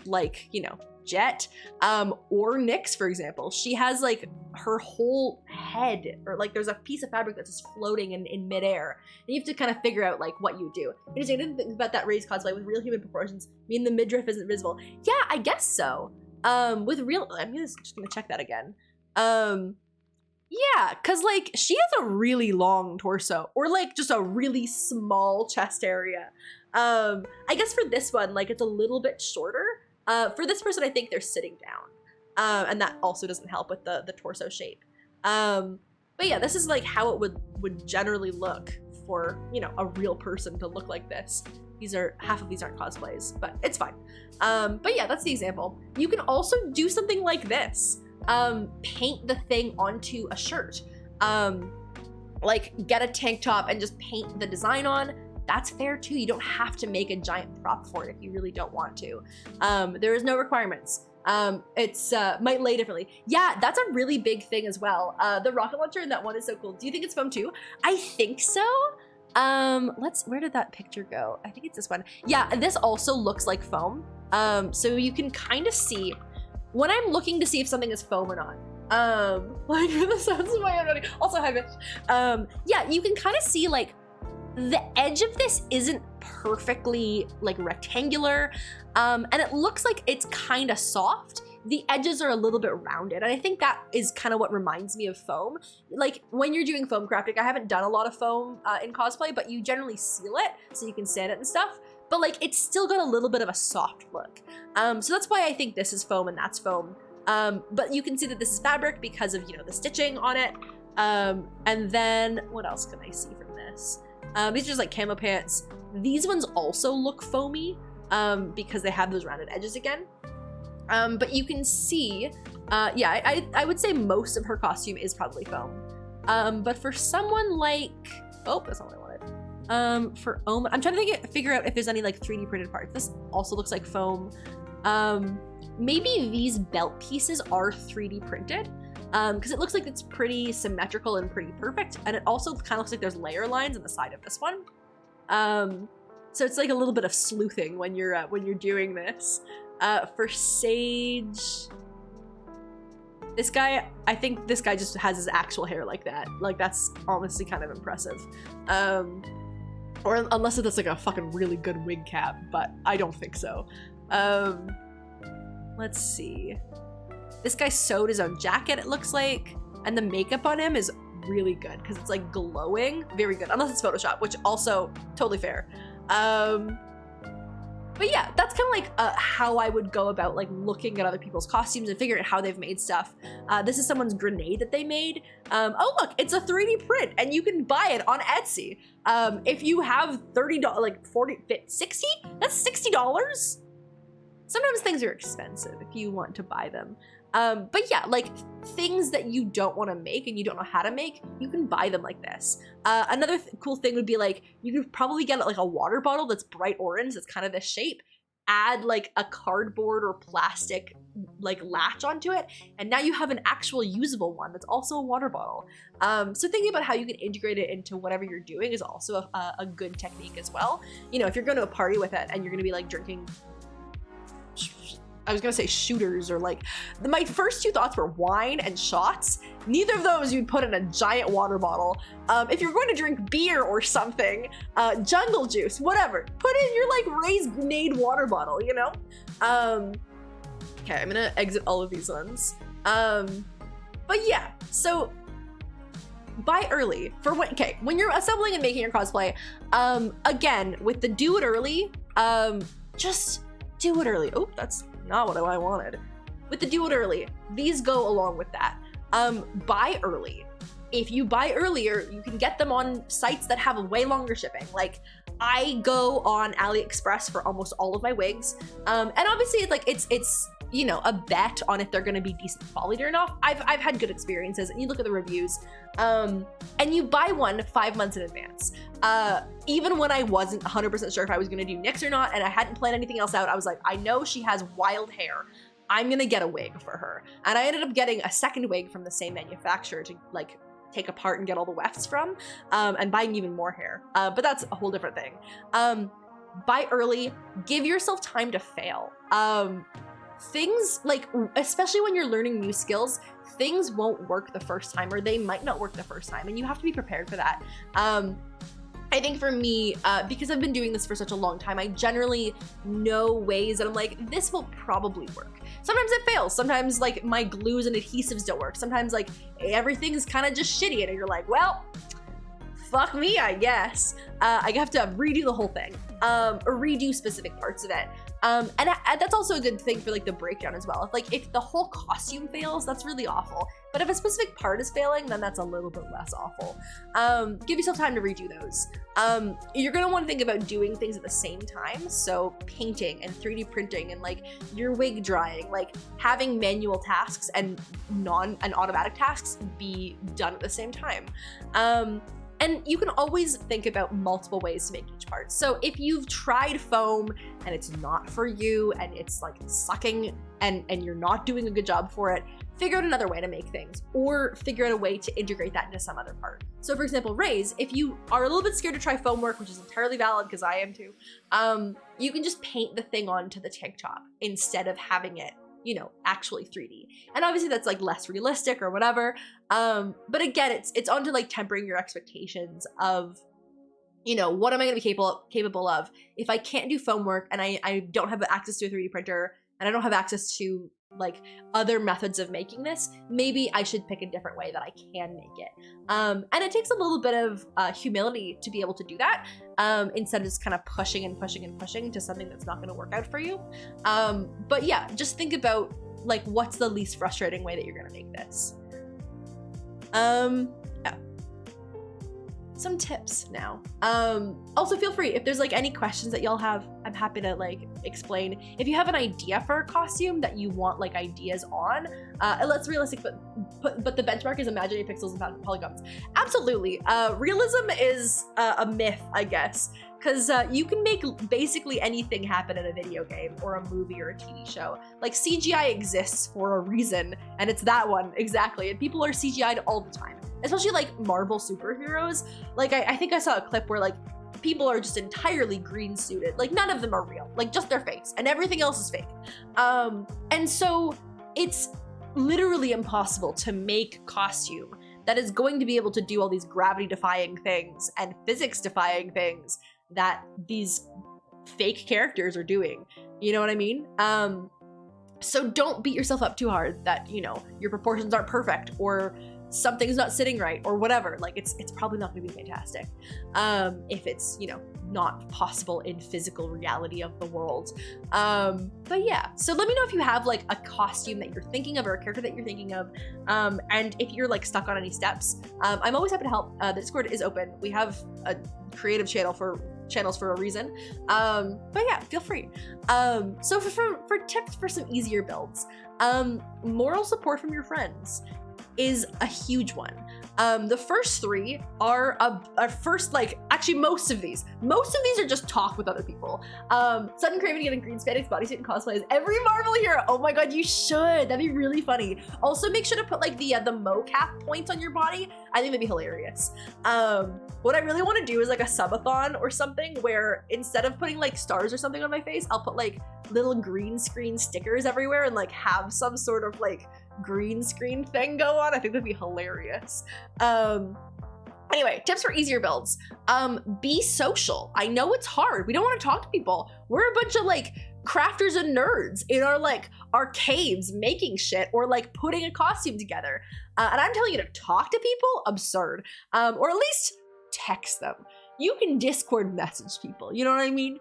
like, you know, Jet, or Nyx, for example. She has like her whole head, or like there's a piece of fabric that's just floating in midair. And you have to kind of figure out like what you do. I didn't think about that Ray's cosplay with real human proportions, mean the midriff isn't visible. Yeah, I guess so. With real, I'm just gonna check that again. Yeah, cause like she has a really long torso, or like just a really small chest area. I guess for this one, like it's a little bit shorter. For this person, I think they're sitting down, and that also doesn't help with the torso shape. But yeah, this is like how it would generally look for, you know, a real person to look like this. Half of these aren't cosplays, but it's fine. But yeah, that's the example. You can also do something like this. Paint the thing onto a shirt. Like get a tank top and just paint the design on. That's fair too. You don't have to make a giant prop for it if you really don't want to. There is no requirements. It's might lay differently. Yeah, that's a really big thing as well. The rocket launcher in that one is so cool. Do you think it's foam too? I think so. Where did that picture go? I think it's this one. Yeah, this also looks like foam. So you can kind of see when I'm looking to see if something is foam or not. Like the sounds of my own running. Also, hi, bitch. Yeah, you can kind of see like the edge of this isn't perfectly like rectangular, and it looks like it's kind of soft. The edges are a little bit rounded, and I think that is kind of what reminds me of foam. Like when you're doing foam crafting, I haven't done a lot of foam in cosplay, but you generally seal it so you can sand it and stuff. But like it's still got a little bit of a soft look. So that's why I think this is foam and that's foam. But you can see that this is fabric because of, you know, the stitching on it. And then what else can I see from this? These are just like camo pants. These ones also look foamy because they have those rounded edges again. But you can see, yeah, I would say most of her costume is probably foam. But for someone like, oh, that's not what I wanted. For Oma, I'm trying to figure out if there's any like 3D printed parts. This also looks like foam. Maybe these belt pieces are 3D printed. Because it looks like it's pretty symmetrical and pretty perfect, and it also kind of looks like there's layer lines on the side of this one. So it's like a little bit of sleuthing when you're doing this. For Sage, this guy, I think this guy just has his actual hair like that. Like that's honestly kind of impressive. Or unless it's like a fucking really good wig cap, but I don't think so. Let's see. This guy sewed his own jacket, it looks like, and the makeup on him is really good because it's like glowing. Very good, unless it's Photoshop, which also totally fair. But yeah, that's kind of like how I would go about like looking at other people's costumes and figuring out how they've made stuff. This is someone's grenade that they made. Oh look, it's a 3D print and you can buy it on Etsy. If you have $30, like 40, 60, that's $60. Sometimes things are expensive if you want to buy them. But yeah, like things that you don't want to make and you don't know how to make, you can buy them like this. Another cool thing would be like, you could probably get like a water bottle that's bright orange, that's kind of this shape, add like a cardboard or plastic like latch onto it, and now you have an actual usable one that's also a water bottle. So thinking about how you can integrate it into whatever you're doing is also a good technique as well. You know, if you're going to a party with it and you're going to be like drinking, I was gonna say shooters, or like, my first two thoughts were wine and shots. Neither of those you'd put in a giant water bottle. If you're going to drink beer or something, jungle juice, whatever, put in your like raised made water bottle, you know? Okay, I'm gonna exit all of these ones. But yeah, so buy early for when you're assembling and making your cosplay. Again, with the do it early, just do it early. Oh, that's not what I wanted. With the do it early, these go along with that. Buy early. If you buy earlier, you can get them on sites that have way longer shipping. Like, I go on AliExpress for almost all of my wigs. And obviously it's you know, a bet on if they're gonna be decent quality or not. I've had good experiences, and you look at the reviews, and you buy one 5 months in advance. Even when I wasn't 100% sure if I was gonna do NYX or not, and I hadn't planned anything else out, I was like, I know she has wild hair. I'm gonna get a wig for her. And I ended up getting a second wig from the same manufacturer to like take apart and get all the wefts from, and buying even more hair. But that's a whole different thing. Buy early, give yourself time to fail. Things like, especially when you're learning new skills, things won't work the first time, or they might not work the first time, and you have to be prepared for that. I think for me, because I've been doing this for such a long time, I generally know ways that I'm like, this will probably work. Sometimes it fails. Sometimes like my glues and adhesives don't work. Sometimes like everything's kind of just shitty, and you're like, well, fuck me, I guess. I have to redo the whole thing, or redo specific parts of it. And that's also a good thing for like the breakdown as well. If the whole costume fails, that's really awful. But if a specific part is failing, then that's a little bit less awful. Give yourself time to redo those. You're gonna want to think about doing things at the same time. So painting and 3D printing and like your wig drying, like having manual tasks and automatic tasks be done at the same time. And you can always think about multiple ways to make each part. So if you've tried foam and it's not for you, and it's like sucking and you're not doing a good job for it, figure out another way to make things, or figure out a way to integrate that into some other part. So for example, Rays, if you are a little bit scared to try foam work, which is entirely valid because I am too, you can just paint the thing onto the tank top instead of having it, you know, actually 3D. And obviously that's like less realistic or whatever. But again, it's onto like tempering your expectations of, you know, what am I gonna be capable of if I can't do foam work, and I don't have access to a 3D printer, and I don't have access to like other methods of making this. Maybe I should pick a different way that I can make it. And it takes a little bit of humility to be able to do that, instead of just kind of pushing and pushing and pushing to something that's not going to work out for you. But yeah, just think about like, what's the least frustrating way that you're going to make this. Yeah. Some tips now. Also feel free, if there's like any questions that y'all have, I'm happy to like explain. If you have an idea for a costume that you want like ideas on, let's realistic, but the benchmark is imaginary pixels and polygons. Absolutely. Realism is a myth, I guess, because you can make basically anything happen in a video game or a movie or a TV show. Like, CGI exists for a reason, and it's that one, exactly. And people are CGI'd all the time, especially like Marvel superheroes. Like, I think I saw a clip where like people are just entirely green suited. Like, none of them are real, like just their face, and everything else is fake. And so it's literally impossible to make costume that is going to be able to do all these gravity defying things and physics defying things that these fake characters are doing. You know what I mean? So don't beat yourself up too hard that, you know, your proportions aren't perfect, or something's not sitting right, or whatever. Like, it's probably not gonna be fantastic if it's, you know, not possible in physical reality of the world. But yeah, so let me know if you have like a costume that you're thinking of, or a character that you're thinking of, and if you're like stuck on any steps. I'm always happy to help. The Discord is open. We have a creative channel for channels for a reason. But yeah, feel free. So for tips for some easier builds, moral support from your friends is a huge one. The first three are actually most of these are just talk with other people. Sudden craving to get a green spandex bodysuit and cosplay as every Marvel hero. Oh my god, you should. That'd be really funny. Also, make sure to put like the mocap points on your body. I think that'd be hilarious. What I really want to do is like a subathon or something where instead of putting like stars or something on my face, I'll put like little green screen stickers everywhere and like have some sort of like green screen thing go on. I think that'd be hilarious. Anyway, tips for easier builds. Be social. I know it's hard. We don't want to talk to people. We're a bunch of like crafters and nerds in our caves making shit or like putting a costume together. And I'm telling you, to talk to people, absurd. Or at least text them. You can Discord message people, you know what I mean?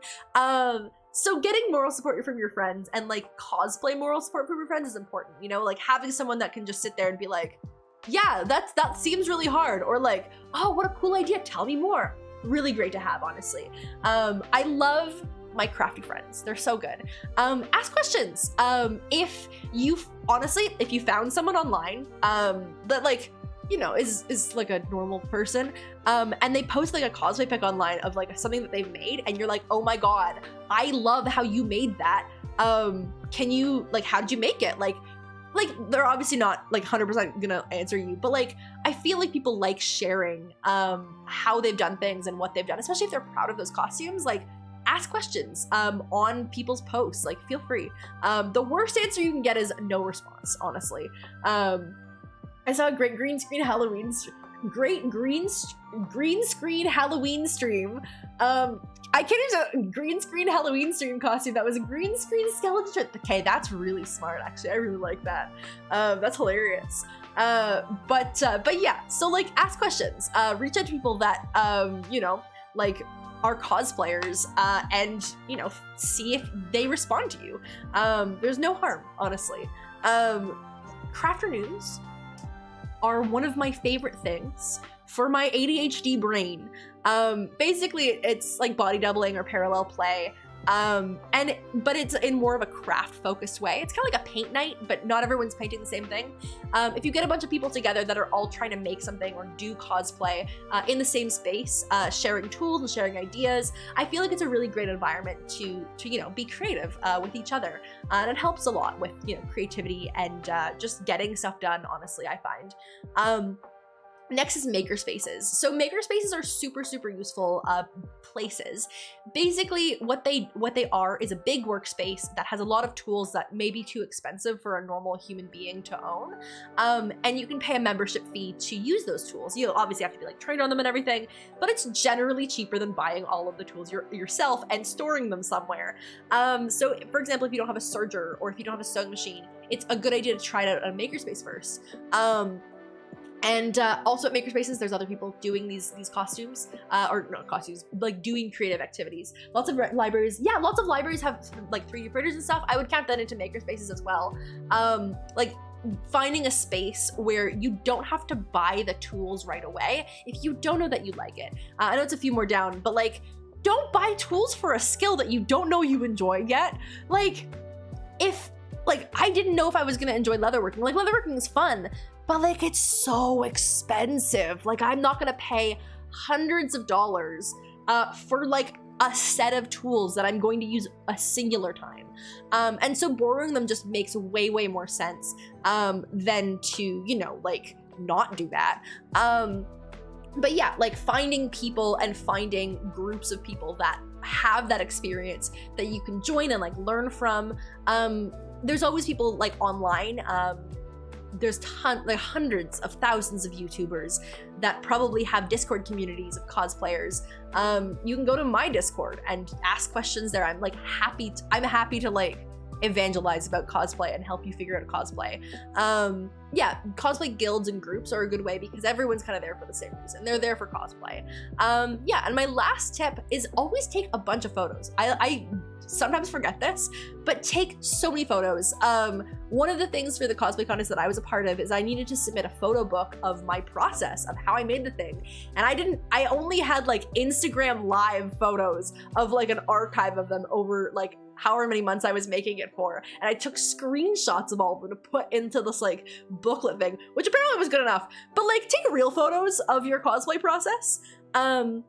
So getting moral support from your friends and like cosplay moral support from your friends is important, you know, like having someone that can just sit there and be like, yeah, that seems really hard, or like, oh, what a cool idea, tell me more. Really great to have, honestly. I love my crafty friends. They're so good. Ask questions. If you found someone online that like, you know, is like a normal person, and they post like a cosplay pic online of like something that they've made, and you're like, oh my god, I love how you made that. Can you, like, how did you make it? Like they're obviously not like 100% gonna answer you, but like I feel like people like sharing how they've done things and what they've done, especially if they're proud of those costumes. Like, ask questions on people's posts. Like, feel free. The worst answer you can get is no response, honestly. I saw a great green screen Halloween stream. I can't use a green screen Halloween stream costume that was a green screen skeleton. Okay, that's really smart, actually. I really like that. That's hilarious. But yeah, so like ask questions. Reach out to people that you know, like are cosplayers, and you know, see if they respond to you. There's no harm, honestly. Crafternoons are one of my favorite things for my ADHD brain. Basically, it's like body doubling or parallel play, but it's in more of a craft-focused way. It's kind of like a paint night, but not everyone's painting the same thing. If you get a bunch of people together that are all trying to make something or do cosplay in the same space, sharing tools and sharing ideas, I feel like it's a really great environment to you know, be creative with each other, and it helps a lot with, you know, creativity and just getting stuff done, honestly, I find. Next is makerspaces. So makerspaces are super, super useful places. Basically, what they are is a big workspace that has a lot of tools that may be too expensive for a normal human being to own. And you can pay a membership fee to use those tools. You'll obviously have to be like trained on them and everything, but it's generally cheaper than buying all of the tools yourself and storing them somewhere. So for example, if you don't have a serger or if you don't have a sewing machine, it's a good idea to try it out at a makerspace first. And also at makerspaces, there's other people doing these costumes, or not costumes, like doing creative activities. Lots of libraries have like 3D printers and stuff. I would count that into makerspaces as well. Like finding a space where you don't have to buy the tools right away if you don't know that you like it. I know it's a few more down, but like, don't buy tools for a skill that you don't know you enjoy yet. Like, I didn't know if I was gonna enjoy leatherworking. Like, leatherworking is fun, but like, it's so expensive. Like, I'm not gonna pay hundreds of dollars for like a set of tools that I'm going to use a singular time. And so borrowing them just makes way, way more sense than to, you know, like not do that. But yeah, like finding people and finding groups of people that have that experience that you can join and like learn from. There's always people like online. There's hundreds of thousands of YouTubers that probably have Discord communities of cosplayers. You can go to my Discord and ask questions there. I'm happy to like evangelize about cosplay and help you figure out a cosplay. yeah, cosplay guilds and groups are a good way because everyone's kind of there for the same reason. They're there for cosplay. Yeah, and my last tip is always take a bunch of photos. I sometimes forget this, but take so many photos. One of the things for the cosplay contest that I was a part of is I needed to submit a photo book of my process of how I made the thing. And I only had like Instagram live photos of like an archive of them over like however many months I was making it for. And I took screenshots of all of them to put into this like booklet thing, which apparently was good enough. But like take real photos of your cosplay process. But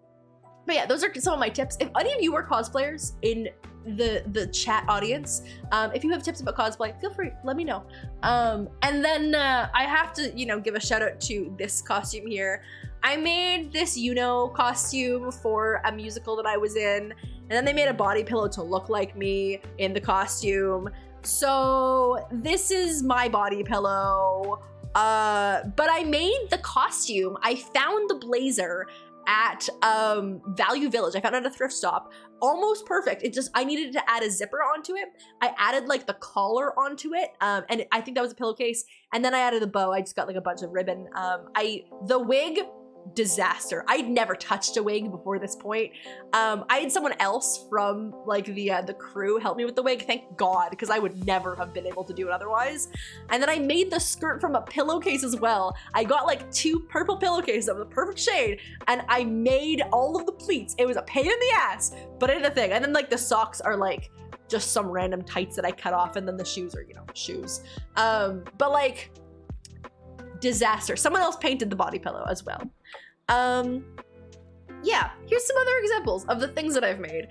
yeah, those are some of my tips. If any of you are cosplayers in the chat audience, if you have tips about cosplay, feel free, let me know. And then I have to, you know, give a shout out to this costume here. I made this costume for a musical that I was in, and then they made a body pillow to look like me in the costume. So this is my body pillow. But I made the costume. I found the blazer at Value Village. I found it at a thrift stop. Almost perfect. I needed to add a zipper onto it. I added like the collar onto it, and I think that was a pillowcase. And then I added the bow. I just got like a bunch of ribbon. The wig, disaster. I'd never touched a wig before this point. I had someone else from like the crew help me with the wig, thank God, because I would never have been able to do it otherwise. And then I made the skirt from a pillowcase as well. I got like 2 purple pillowcases of the perfect shade, and I made all of the pleats. It was a pain in the ass, but I did a thing. And then like the socks are like just some random tights that I cut off, and then the shoes are, you know, shoes. But like, disaster. Someone else painted the body pillow as well. Yeah, here's some other examples of the things that I've made.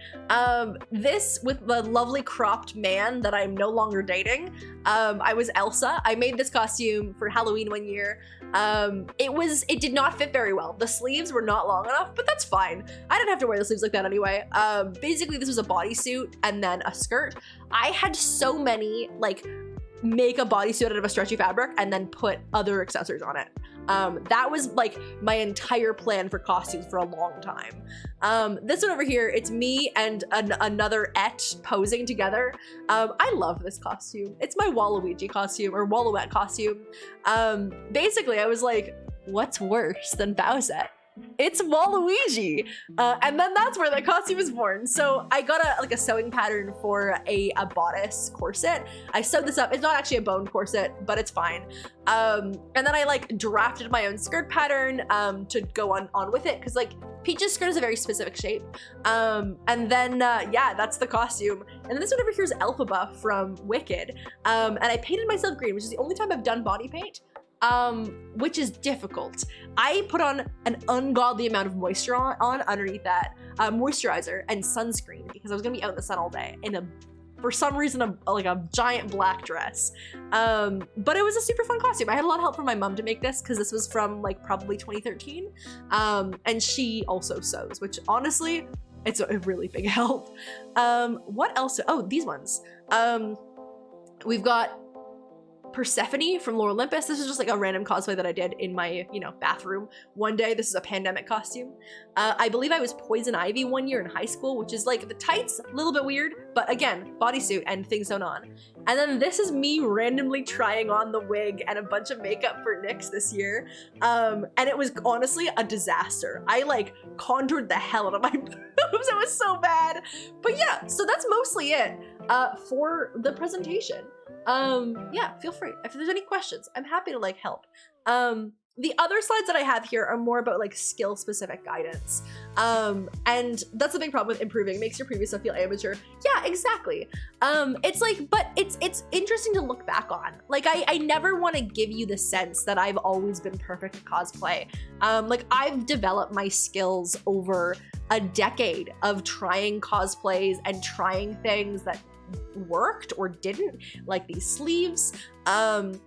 This with the lovely cropped man that I'm no longer dating. I was Elsa. I made this costume for Halloween one year. It did not fit very well. The sleeves were not long enough, but that's fine. I didn't have to wear the sleeves like that anyway. Basically this was a bodysuit and then a skirt. I had so many like make a bodysuit out of a stretchy fabric and then put other accessories on it. That was like my entire plan for costumes for a long time. This one over here, it's me and another posing together. I love this costume. It's my Waluigi costume, or Waluette costume. Basically, I was like, what's worse than Bowsette? It's Waluigi. And then that's where the costume is born. So I got a sewing pattern for a bodice corset. I sewed this up. It's not actually a bone corset, but it's fine. And then I like drafted my own skirt pattern to go on with it, because like Peach's skirt is a very specific shape. And then yeah, that's the costume. And then this one over here is Elphaba from Wicked. And I painted myself green, which is the only time I've done body paint. Which is difficult. I put on an ungodly amount of moisture on underneath that, moisturizer and sunscreen, because I was gonna be out in the sun all day in for some reason, a giant black dress. But it was a super fun costume. I had a lot of help from my mom to make this, because this was from like probably 2013. And she also sews, which honestly, it's a really big help. What else? Oh, these ones. We've got Persephone from Lore Olympus. This is just like a random cosplay that I did in my, bathroom one day. This is a pandemic costume. I believe I was Poison Ivy one year in high school, which is like the tights, a little bit weird, but again, bodysuit and things sewn on. And then this is me randomly trying on the wig and a bunch of makeup for NYX this year. And it was honestly a disaster. I like contoured the hell out of my boobs. It was so bad. But yeah, so that's mostly it for the presentation. Yeah, feel free. If there's any questions, I'm happy to like help. The other slides that I have here are more about like skill specific guidance. And that's the big problem with improving. It makes your previous stuff feel amateur. Yeah, exactly. It's like, but it's interesting to look back on. Like I never want to give you the sense that I've always been perfect at cosplay. Like I've developed my skills over a decade of trying cosplays and trying things that worked or didn't, like these sleeves, and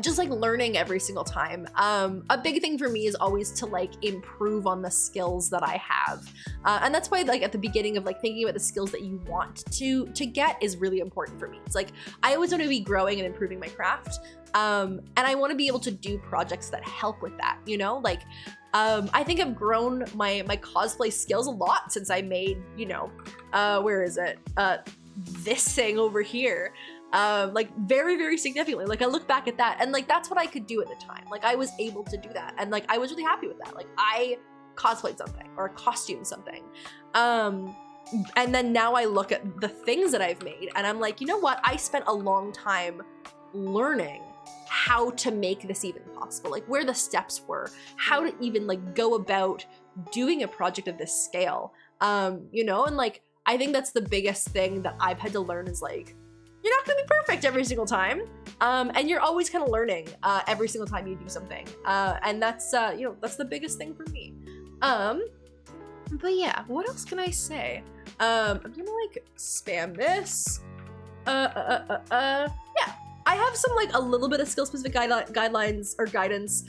just like learning every single time. A big thing for me is always to like improve on the skills that I have, and that's why like at the beginning of like thinking about the skills that you want to get is really important for me. It's like I always want to be growing and improving my craft, and I want to be able to do projects that help with that, like I think I've grown my cosplay skills a lot since I made, where is it? This thing over here. like very, very significantly. Like I look back at that and like that's what I could do at the time. Like I was able to do that and like I was really happy with that. Like I cosplayed something or costumed something. And then now I look at the things that I've made and I'm like, you know what? I spent a long time learning how to make this even possible, like where the steps were, how to even like go about doing a project of this scale. You know, and like I think that's the biggest thing that I've had to learn is like, you're not gonna be perfect every single time. And you're always kind of learning every single time you do something. And that's, you know, that's the biggest thing for me. But yeah, what else can I say? I'm gonna like spam this. Yeah, I have some like a little bit of skill specific guidelines or guidance.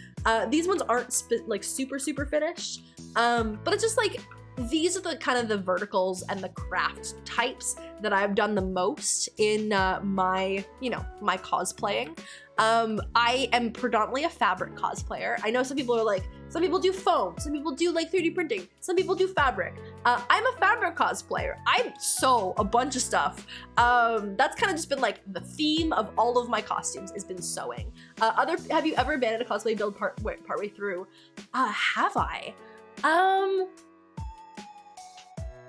These ones aren't like super finished. But it's just like, these are the kind of the verticals and the craft types that I've done the most in my, you know, my cosplaying. I am predominantly a fabric cosplayer. I know some people are like, some people do foam, some people do like 3D printing, some people do fabric. I'm a fabric cosplayer. I sew a bunch of stuff. That's kind of just been like the theme of all of my costumes has been sewing. Have you ever been in a cosplay build partway through? Have I?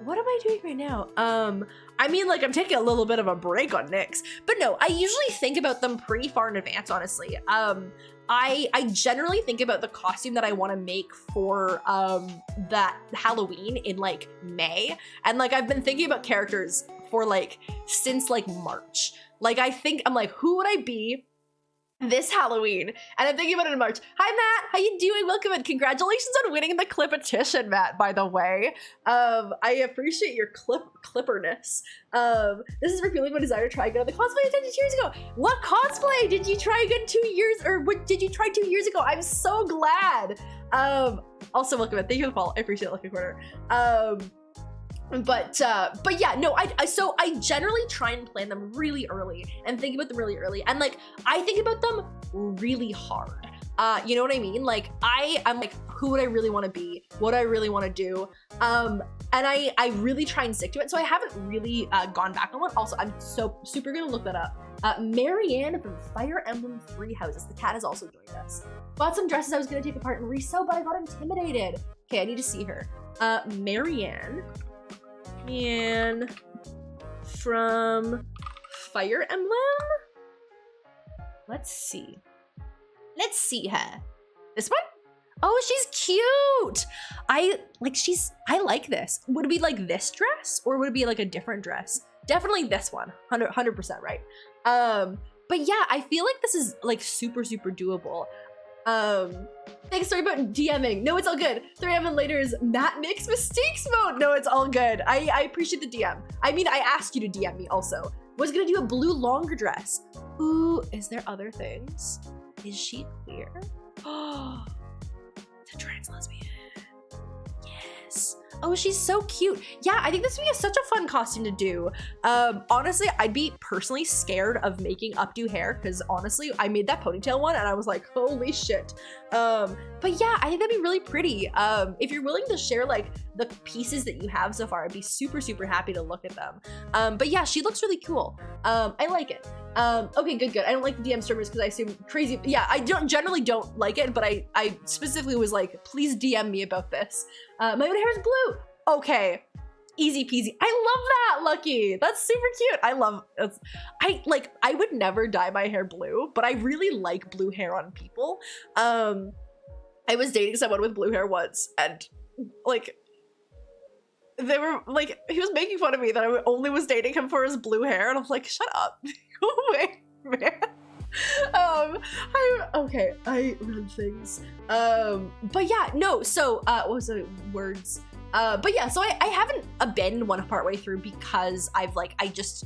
What am I doing right now? I mean, like I'm taking a little bit of a break on Nyx, but no, I usually think about them pretty far in advance, honestly. I generally think about the costume that I want to make for that Halloween in like May. And like I've been thinking about characters for like since like March. Like I'm like, who would I be this Halloween? And I'm thinking about it in March. Hi Matt, how you doing? Welcome and congratulations on winning the Clippetition, Matt, by the way. I appreciate your clipperness. This is refueling my desire to try again on the cosplay I did 2 years ago. What cosplay did you try again 2 years, or what did you try 2 years ago? I'm so glad. Also welcome and thank you for the follow. I appreciate it, Lucky Corner. But yeah, no, so I generally try and plan them really early and think about them really early. And like, I think about them really hard. You know what I mean? Like I'm like, who would I really want to be? What do I really want to do? And I really try and stick to it. So I haven't really gone back on one. Also, I'm so super gonna look that up. Marianne from Fire Emblem Three Houses. The cat has also joined us. Bought some dresses I was gonna take apart and resew, but I got intimidated. Okay, I need to see her. Marianne. And from Fire Emblem, let's see her. This one? Oh, she's cute. I like this. Would it be like this dress or would it be like a different dress? Definitely this one, 100% right. But yeah, I feel like this is like super doable. Thanks, sorry about DMing. No, it's all good. 3M and later is Matt makes mistakes mode. No, it's all good. I appreciate the DM. I mean, I asked you to DM me also. Was gonna do a blue longer dress. Ooh, is there other things? Is she queer? Oh, the trans lesbian. Yes. Oh, she's so cute. Yeah, I think this would be such a fun costume to do. Honestly, I'd be personally scared of making updo hair because honestly, I made that ponytail one and I was like, holy shit. But yeah, I think that'd be really pretty. If you're willing to share like the pieces that you have so far, I'd be super happy to look at them. But yeah, she looks really cool. I like it. Okay, good. I don't like the DM streamers because I assume crazy. Yeah, I generally don't like it, but I specifically was like, please DM me about this. My own hair is blue. Okay, easy peasy. I love that, Lucky. That's super cute. I would never dye my hair blue, but I really like blue hair on people. I was dating someone with blue hair once, and like, they were like, he was making fun of me that I only was dating him for his blue hair, and I'm like, shut up. Go away, man. I read things. But yeah, no, so what was the words? But yeah, so I haven't abandoned one partway through because I've like, I just,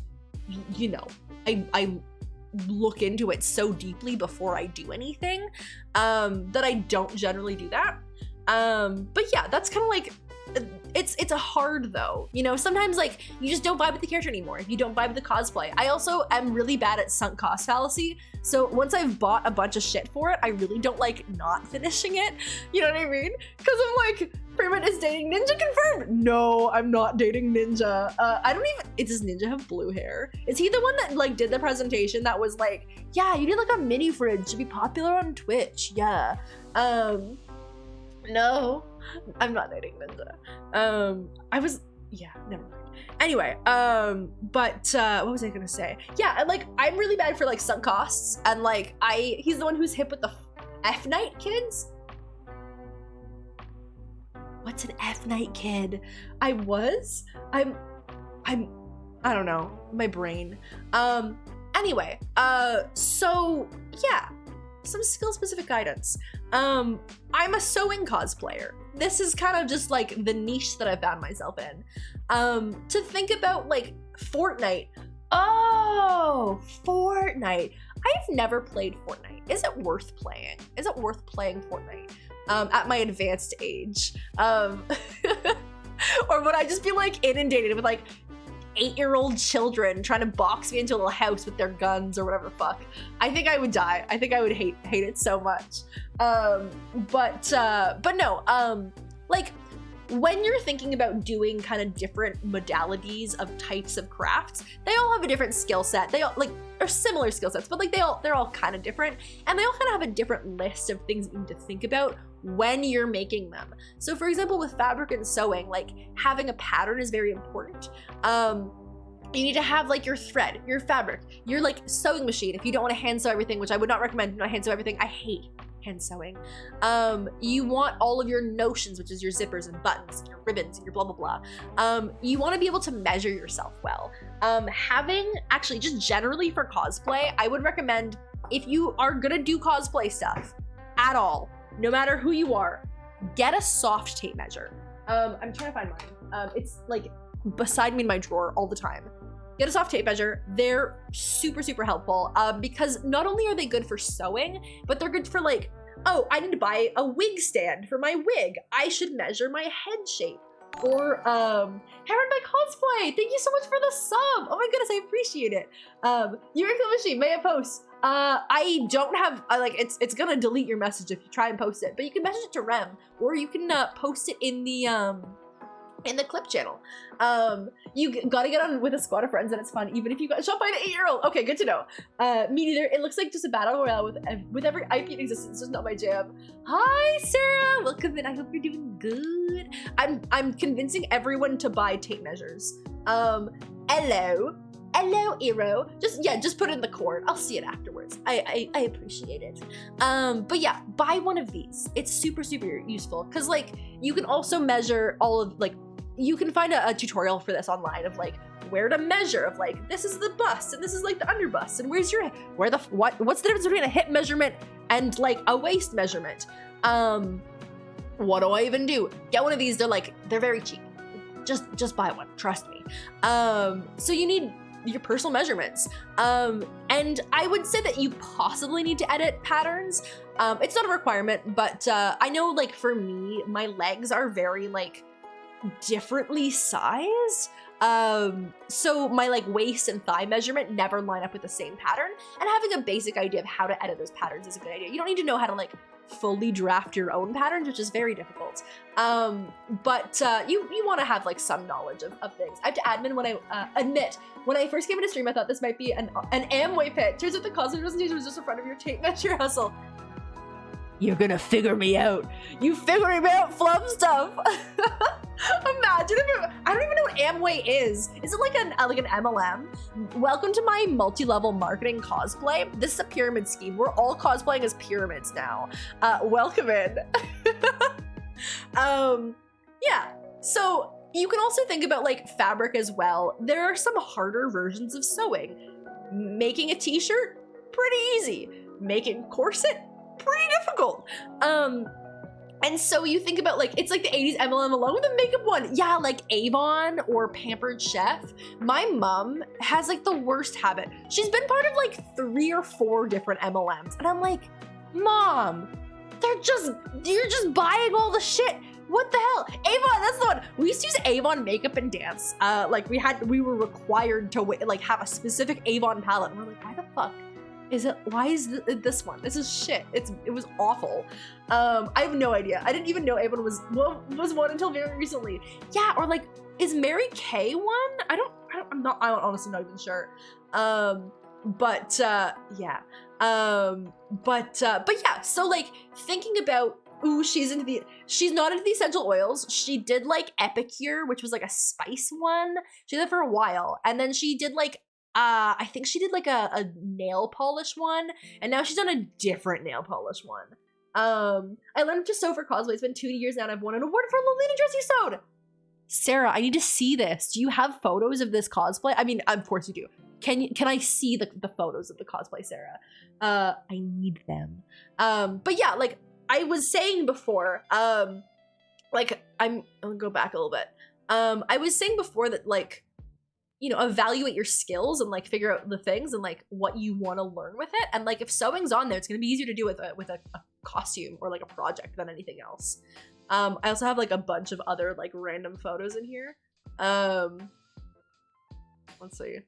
you know, I look into it so deeply before I do anything, that I don't generally do that. But yeah, that's kind of like, it's a hard though, you know, sometimes like you just don't vibe with the character anymore. You don't vibe with the cosplay. I also am really bad at sunk cost fallacy. So once I've bought a bunch of shit for it, I really don't like not finishing it. You know what I mean? Because I'm like, Freeman is dating Ninja confirmed. No, I'm not dating Ninja. I don't even, does Ninja have blue hair? Is he the one that like did the presentation that was like, yeah, you need like a mini fridge to be popular on Twitch? Yeah. No, I'm not dating Ninja. Yeah, never mind. Anyway, what was I gonna say? Yeah, like I'm really bad for like sunk costs, and like he's the one who's hip with the F Night kids. What's an F Night kid? I'm I don't know, my brain. Anyway, so yeah, some skill specific guidance. I'm a sewing cosplayer. This is kind of just like the niche that I found myself in. To think about like Fortnite. Oh, Fortnite. I've never played Fortnite. Is it worth playing? Is it worth playing Fortnite? At my advanced age. Or would I just be like inundated with like 8-year-old children trying to box me into a little house with their guns or whatever the fuck? I think I would die. I think I would hate it so much. But no, like when you're thinking about doing kind of different modalities of types of crafts, they all have a different skill set. They all like are similar skill sets, but like they're all kind of different, and they all kind of have a different list of things you need to think about when you're making them. So for example, with fabric and sewing, like having a pattern is very important. You need to have like your thread, your fabric, your like sewing machine. If you don't want to hand sew everything, which I would not recommend, do not hand sew everything. I hate hand sewing. You want all of your notions, which is your zippers and buttons, your ribbons, your blah, blah, blah. You want to be able to measure yourself well. Actually just generally for cosplay, I would recommend if you are gonna do cosplay stuff at all, no matter who you are, get a soft tape measure. I'm trying to find mine. It's like beside me in my drawer all the time. Get a soft tape measure. They're super, super helpful because not only are they good for sewing, but they're good for like, oh, I need to buy a wig stand for my wig. I should measure my head shape. Or Heron by Cosplay, thank you so much for the sub. Oh my goodness, I appreciate it. Your exclamation, may I post? I don't have, it's gonna delete your message if you try and post it, but you can message it to Rem, or you can post it in the clip channel. You gotta get on with a squad of friends and it's fun, even if you got shot by an 8-year-old. Okay, good to know. Me neither. It looks like just a battle royale with every IP in existence. It's not my jam. Hi, Sarah. Welcome in. I hope you're doing good. I'm convincing everyone to buy tape measures. Hello, Eero. Just put it in the cord. I'll see it afterwards. I appreciate it. But yeah, buy one of these. It's super, super useful because like you can also measure all of like, you can find a tutorial for this online of like where to measure of like, this is the bust and this is like the underbust and what's the difference between a hip measurement and like a waist measurement? What do I even do? Get one of these. They're very cheap. Just buy one. Trust me. So you need your personal measurements. And I would say that you possibly need to edit patterns. It's not a requirement, but I know like for me, my legs are very like differently sized. So my like waist and thigh measurement never line up with the same pattern, and having a basic idea of how to edit those patterns is a good idea. You don't need to know how to like fully draft your own patterns, which is very difficult. But you want to have like some knowledge of things. I have to admit when I first came into stream, I thought this might be an Amway pit. Turns out the cosplay presentation was just in front of your tape measure hustle. You're gonna figure me out. You figuring me out, flub stuff. Imagine if I don't even know what Amway is. Is it like an MLM? Welcome to my multi-level marketing cosplay. This is a pyramid scheme. We're all cosplaying as pyramids now. Welcome in. Yeah. So you can also think about like fabric as well. There are some harder versions of sewing. Making a t-shirt, pretty easy. Making corset, pretty difficult. And so you think about like, it's like the 80s MLM along with the makeup one. Yeah, like Avon or Pampered Chef. My mom has like the worst habit. She's been part of like 3 or 4 different MLMs. And I'm like, Mom, you're just buying all the shit. What the hell? Avon, that's the one. We used to use Avon makeup and dance. Like we were required to like have a specific Avon palette. And we're like, why the fuck Is it, why is this one? This is shit. It was awful. I have no idea. I didn't even know Avon was one until very recently. Yeah, or like, is Mary Kay one? I'm honestly not even sure. But yeah. But yeah, so like thinking about, ooh, she's not into the essential oils. She did like Epicure, which was like a spice one. She did that for a while. And then she did like, I think she did like a nail polish one, and now she's done a different nail polish one. I learned to sew for cosplay. It's been 2 years now, and I've won an award for Lolita Dressy Sewed. Sarah, I need to see this. Do you have photos of this cosplay? I mean, of course you do. Can I see the photos of the cosplay, Sarah? I need them. But yeah, like I was saying before, like I'll go back a little bit. I was saying before that like, you know, evaluate your skills and like figure out the things and like what you want to learn with it. And like if sewing's on there, it's gonna be easier to do with a costume or like a project than anything else. I also have like a bunch of other like random photos in here. Let's see.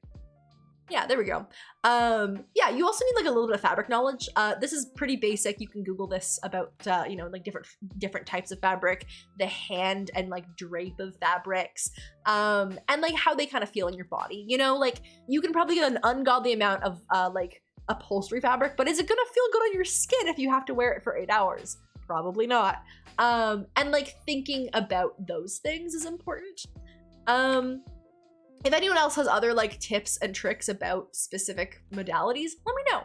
Yeah, there we go. Yeah, you also need like a little bit of fabric knowledge. This is pretty basic. You can Google this about, you know, like different types of fabric, the hand and like drape of fabrics, and like how they kind of feel in your body. You know, like you can probably get an ungodly amount of like upholstery fabric, but is it gonna feel good on your skin if you have to wear it for 8 hours? Probably not. And like thinking about those things is important. If anyone else has other like tips and tricks about specific modalities, let me know.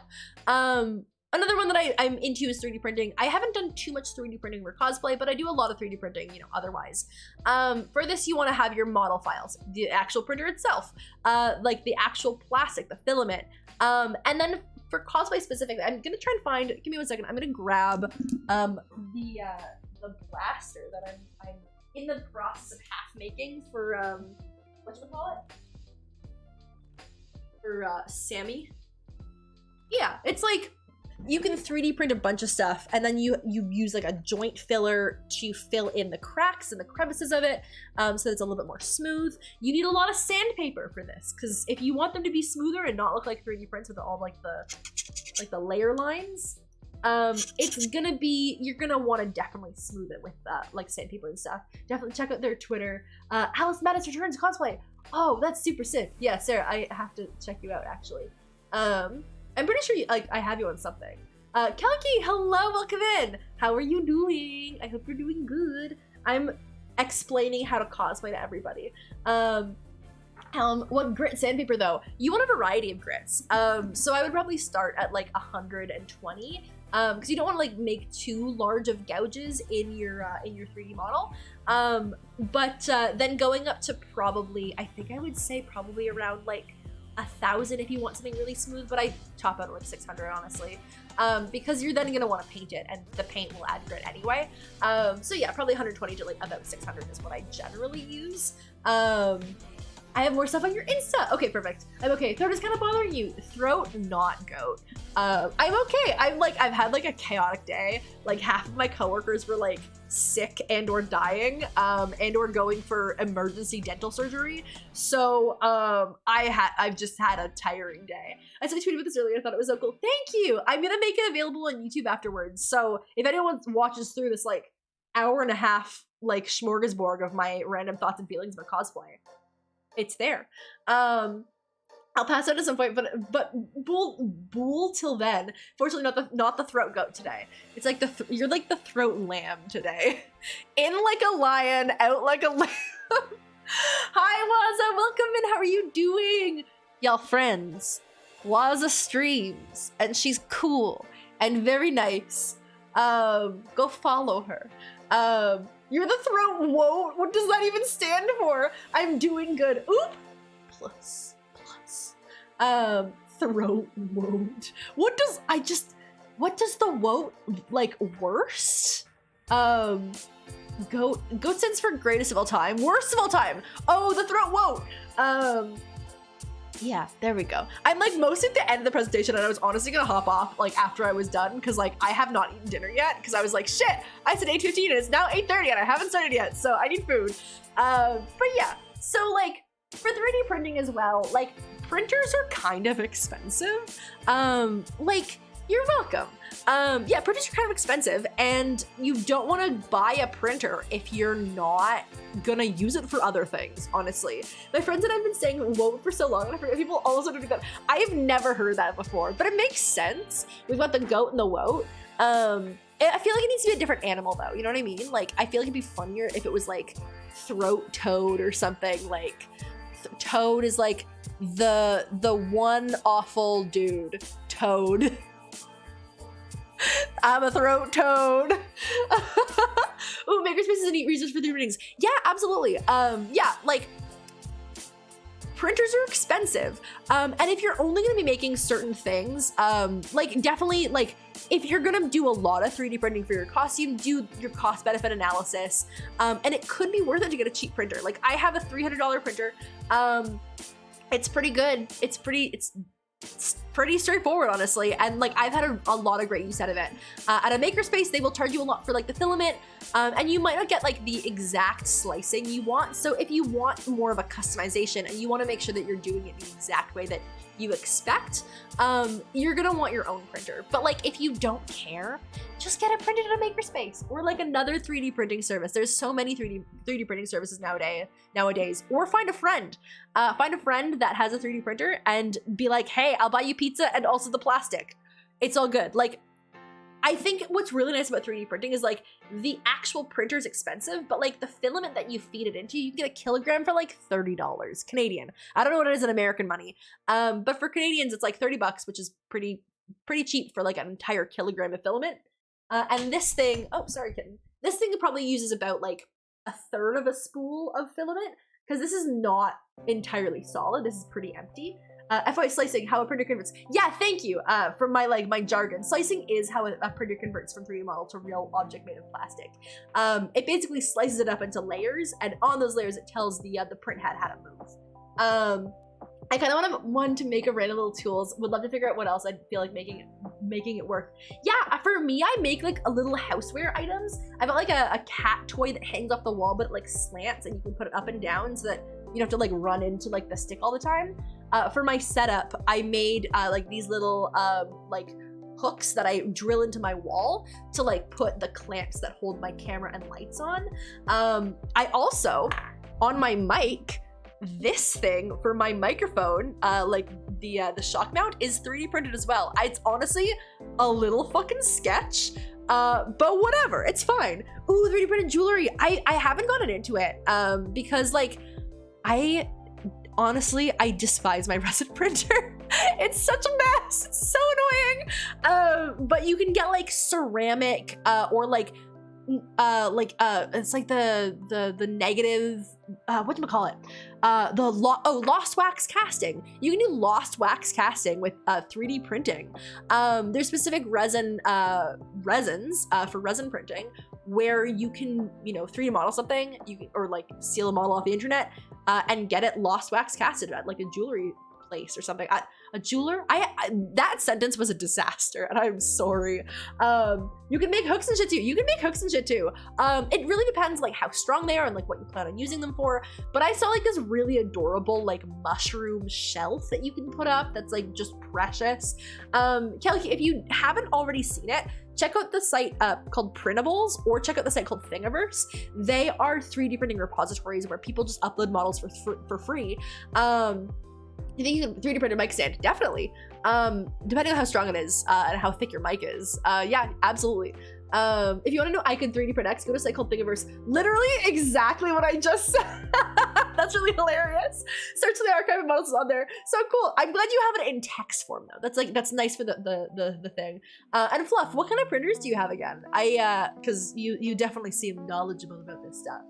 Another one that I'm into is 3D printing. I haven't done too much 3D printing for cosplay, but I do a lot of 3D printing, you know, otherwise. For this, you want to have your model files, the actual printer itself, like the actual plastic, the filament. And then for cosplay specifically, I'm gonna try and find, give me 1 second, I'm gonna grab the blaster that I'm in the process of half making for, whatchamacallit? For Sammy. Yeah, it's like you can 3D print a bunch of stuff and then you use like a joint filler to fill in the cracks and the crevices of it, so that it's a little bit more smooth. You need a lot of sandpaper for this because if you want them to be smoother and not look like 3D prints with all like the layer lines, it's gonna be, you're gonna want to definitely smooth it with like sandpaper and stuff. Definitely check out their Twitter. Alice Madness returns cosplay. Oh, that's super sick. Yeah, Sarah, I have to check you out actually. I'm pretty sure I have you on something. Kelki, hello, welcome in. How are you doing? I hope you're doing good. I'm explaining how to cosplay to everybody. What grit sandpaper though? You want a variety of grits. So I would probably start at like 120, because you don't want to like make too large of gouges in your 3D model. But then going up to probably, I think I would say probably around like 1,000 if you want something really smooth, but I top out at like 600 honestly, because you're then gonna want to paint it and the paint will add grit anyway. So yeah, probably 120 to like about 600 is what I generally use. I have more stuff on your Insta. Okay, perfect. I'm okay. Throat is kind of bothering you. Throat, not goat. I'm okay. I've had like a chaotic day. Like half of my coworkers were like sick and or dying, and or going for emergency dental surgery. So I've just had a tiring day. I said I tweeted about this earlier. I thought it was so cool. Thank you. I'm gonna make it available on YouTube afterwards. So if anyone watches through this like hour and a half like smorgasbord of my random thoughts and feelings about cosplay, it's there. I'll pass out at some point, but bull till then. Fortunately, not the throat goat today. It's like you're like the throat lamb today. In like a lion, out like a lamb. Hi Waza, welcome in. How are you doing? Y'all friends. Waza streams, and she's cool and very nice. Go follow her. You're the throat woat. What does that even stand for? I'm doing good. Oop. Plus. Throat woat. What does the woat like worse? Goat stands for greatest of all time. Worst of all time. Oh, the throat woat. Yeah, there we go. I'm like most at the end of the presentation and I was honestly gonna hop off like after I was done because like I have not eaten dinner yet because I was like, shit, I said 8:15 and it's now 8:30 and I haven't started yet, so I need food. But yeah, so like for 3D printing as well, like printers are kind of expensive. Like, you're welcome. Yeah, printers are kind of expensive, and you don't want to buy a printer if you're not gonna use it for other things, honestly. My friends and I have been saying woat for so long, and I forget people always want to do that. I have never heard that before, but it makes sense. We've got the goat and the woat. I feel like it needs to be a different animal though, you know what I mean? Like, I feel like it'd be funnier if it was like throat toad or something. Like, toad is like the one awful dude. Toad. I'm a throat toad. Ooh, makerspace is a neat resource for 3D printings. Yeah, absolutely. Yeah, like, printers are expensive. And if you're only gonna be making certain things, like, definitely, like, if you're gonna do a lot of 3D printing for your costume, do your cost benefit analysis. And it could be worth it to get a cheap printer. Like, I have a $300 printer. It's pretty good. It's pretty straightforward, honestly, and like, I've had a lot of great use out of it. At a makerspace, they will charge you a lot for like the filament, and you might not get like the exact slicing you want. So if you want more of a customization and you want to make sure that you're doing it the exact way that you expect, you're gonna want your own printer. But like, if you don't care, just get it printed at a makerspace or like another 3D printing service. There's so many 3D printing services nowadays. Or find a friend. Find a friend that has a 3D printer and be like, hey, I'll buy you pizza and also the plastic. It's all good. Like, I think what's really nice about 3D printing is like, the actual printer is expensive, but like the filament that you feed it into, you can get a kilogram for like $30 Canadian. I don't know what it is in American money. But for Canadians, it's like $30, which is pretty cheap for like an entire kilogram of filament. And this thing, oh, sorry, kitten. This thing probably uses about like a third of a spool of filament, because this is not entirely solid. This is pretty empty. FY slicing, how a printer converts. Yeah, thank you for my jargon. Slicing is how a printer converts from 3D model to real object made of plastic. It basically slices it up into layers, and on those layers it tells the print head how to move. I kind of want one to make a random little tools. Would love to figure out what else I'd feel like making it work. Yeah, for me, I make like a little houseware items. I've got like a cat toy that hangs off the wall, but it like slants and you can put it up and down so that you don't have to like run into like the stick all the time. For my setup, I made like these little like hooks that I drill into my wall to like put the clamps that hold my camera and lights on. I also, on my mic, this thing for my microphone, like the shock mount, is 3D printed as well. It's honestly a little fucking sketch, but whatever, it's fine. Ooh, 3D printed jewelry. I haven't gotten into it because like, honestly, I despise my resin printer. It's such a mess. It's so annoying. But you can get like ceramic or like it's like the negative, whatchamacallit? Lost wax casting. You can do lost wax casting with 3D printing. There's specific resins for resin printing where you can, 3D model something, or like steal a model off the internet and get it lost wax casted at like a jewelry place or something. A jeweler? That sentence was a disaster, and I'm sorry. You can make hooks and shit too. It really depends like how strong they are and like what you plan on using them for. But I saw like this really adorable like mushroom shelf that you can put up that's like just precious. Kelly, if you haven't already seen it, check out the site called Printables, or check out the site called Thingiverse. They are 3D printing repositories where people just upload models for free. You think you can 3D print a mic stand? Definitely. Depending on how strong it is and how thick your mic is. Yeah, absolutely. If you want to know I could 3D print X, go to a site called Thingiverse. Literally exactly what I just said. That's really hilarious. Search the archive of models is on there. So cool. I'm glad you have it in text form though. That's nice for the thing. And Fluff, what kind of printers do you have again? Cause you definitely seem knowledgeable about this stuff.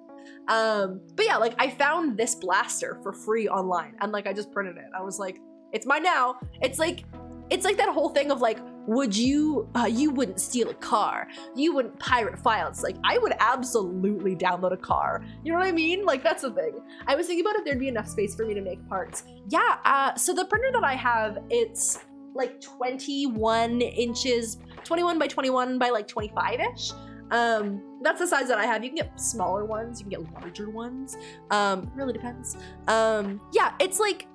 But yeah, like I found this blaster for free online and like I just printed it. I was like, it's mine now. It's like that whole thing of like, would you wouldn't steal a car, you wouldn't pirate files. Like I would absolutely download a car, you know what I mean? Like that's the thing. I was thinking about if there'd be enough space for me to make parts. Yeah, so the printer that I have, it's like 21 inches, 21 by 21 by like 25-ish. That's the size that I have. You can get smaller ones, you can get larger ones. Really depends. Yeah, it's like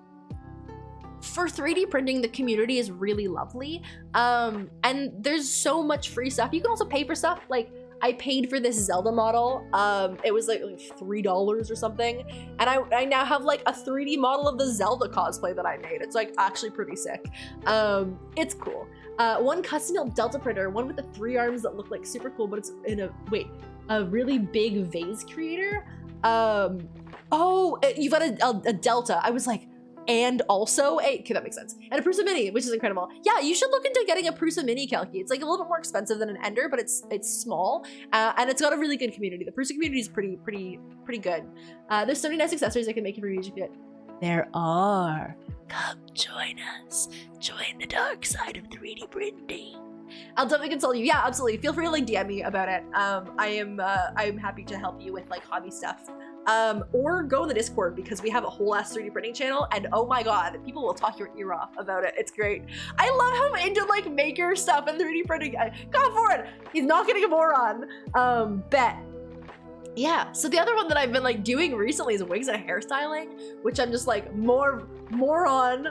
for 3D printing, the community is really lovely. And there's so much free stuff. You can also pay for stuff. Like, I paid for this Zelda model. It was like $3 or something. And I now have like a 3D model of the Zelda cosplay that I made. It's like actually pretty sick. It's cool. One custom-built Delta printer, one with the 3 arms that look like super cool, but it's in a really big vase creator. Oh, you've got a Delta. I was like, and also okay, that makes sense. And a Prusa Mini, which is incredible. Yeah, you should look into getting a Prusa Mini Calci. It's like a little bit more expensive than an Ender, but it's small, and it's got a really good community. The Prusa community is pretty good. There's so many nice accessories I can make you for your music kit. There are. Come join us. Join the dark side of 3D printing. I'll definitely consult you. Yeah, absolutely. Feel free to like DM me about it. I'm happy to help you with like hobby stuff. Or go to the Discord because we have a whole ass 3D printing channel, and oh my god, people will talk your ear off about it. It's great. I love how I'm into like maker stuff and 3D printing. Go for it. He's not getting a moron. Bet. Yeah, so the other one that I've been like doing recently is wigs and hairstyling, which I'm just like more moron.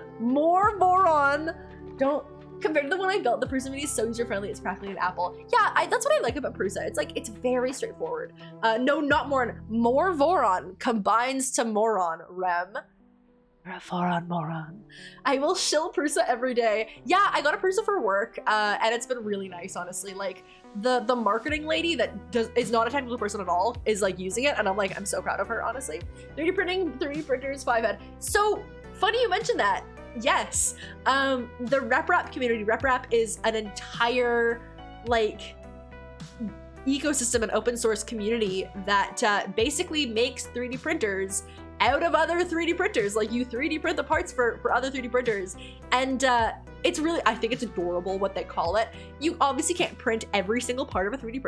Don't. Compared to the one I built, the Prusa Mini is so user-friendly, it's practically an Apple. Yeah, that's what I like about Prusa. It's like, it's very straightforward. No, not moron. More Voron combines to moron, Rem. You're a Voron moron. I will shill Prusa every day. Yeah, I got a Prusa for work, and it's been really nice, honestly. Like, the marketing lady that is not a technical person at all is like using it, and I'm like, I'm so proud of her, honestly. 3D printing, 3D printers, 5ed. So, funny you mentioned that. Yes, the RepRap community. RepRap is an entire like ecosystem and open source community that basically makes 3D printers out of other 3D printers. Like, you 3D print the parts for other 3D printers, and it's really, I think it's adorable what they call it. You obviously can't print every single part of a 3D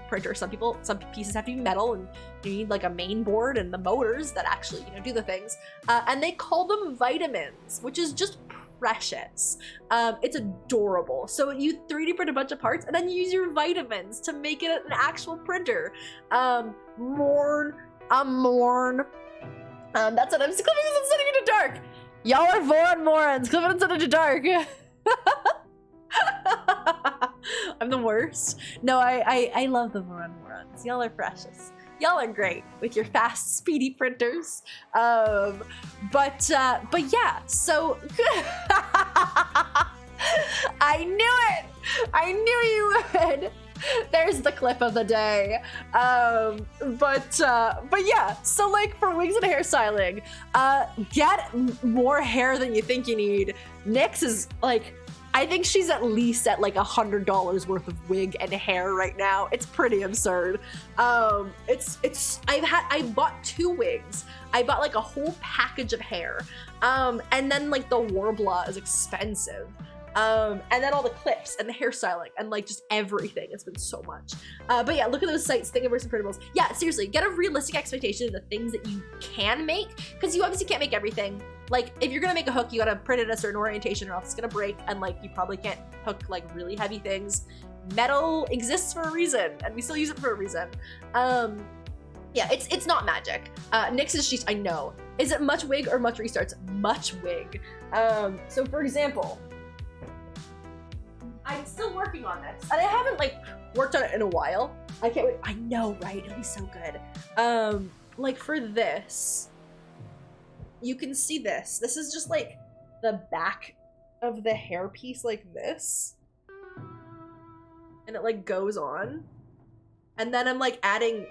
printer. Some pieces have to be metal, and you need like a main board and the motors that actually, you know, do the things. And they call them vitamins, which is just precious. It's adorable. So you 3D print a bunch of parts, and then you use your vitamins to make it an actual printer. Mourn. That's it. I'm just clipping this and sending it to dark. Y'all are Voron morons. Clip it and send it to dark. I'm the worst. No, I love the Voron morons. Y'all are precious. Y'all are great with your fast, speedy printers. But yeah, so I knew it. I knew you would. There's the clip of the day. But yeah, so like for wigs and hairstyling, get more hair than you think you need. Nyx is like, I think she's at least at like $100 worth of wig and hair right now. It's pretty absurd. I bought 2 wigs. I bought like a whole package of hair. And then like the Warbler is expensive. And then all the clips and the hairstyling and like just everything. It's been so much. But yeah, look at those sites, Thingiverse and Printables. Yeah, seriously, get a realistic expectation of the things that you can make, because you obviously can't make everything. Like, if you're gonna make a hook, you gotta print it a certain orientation or else it's gonna break, and like you probably can't hook like really heavy things. Metal exists for a reason, and we still use it for a reason. Yeah, it's not magic. Nyx's sheets, I know. Is it much wig or much restarts? Much wig. So for example, I'm still working on this, and I haven't like worked on it in a while. I can't wait. I know, right? It'll be so good. Like for this, you can see this. This is just like the back of the hair piece like this. And it like goes on. And then I'm like adding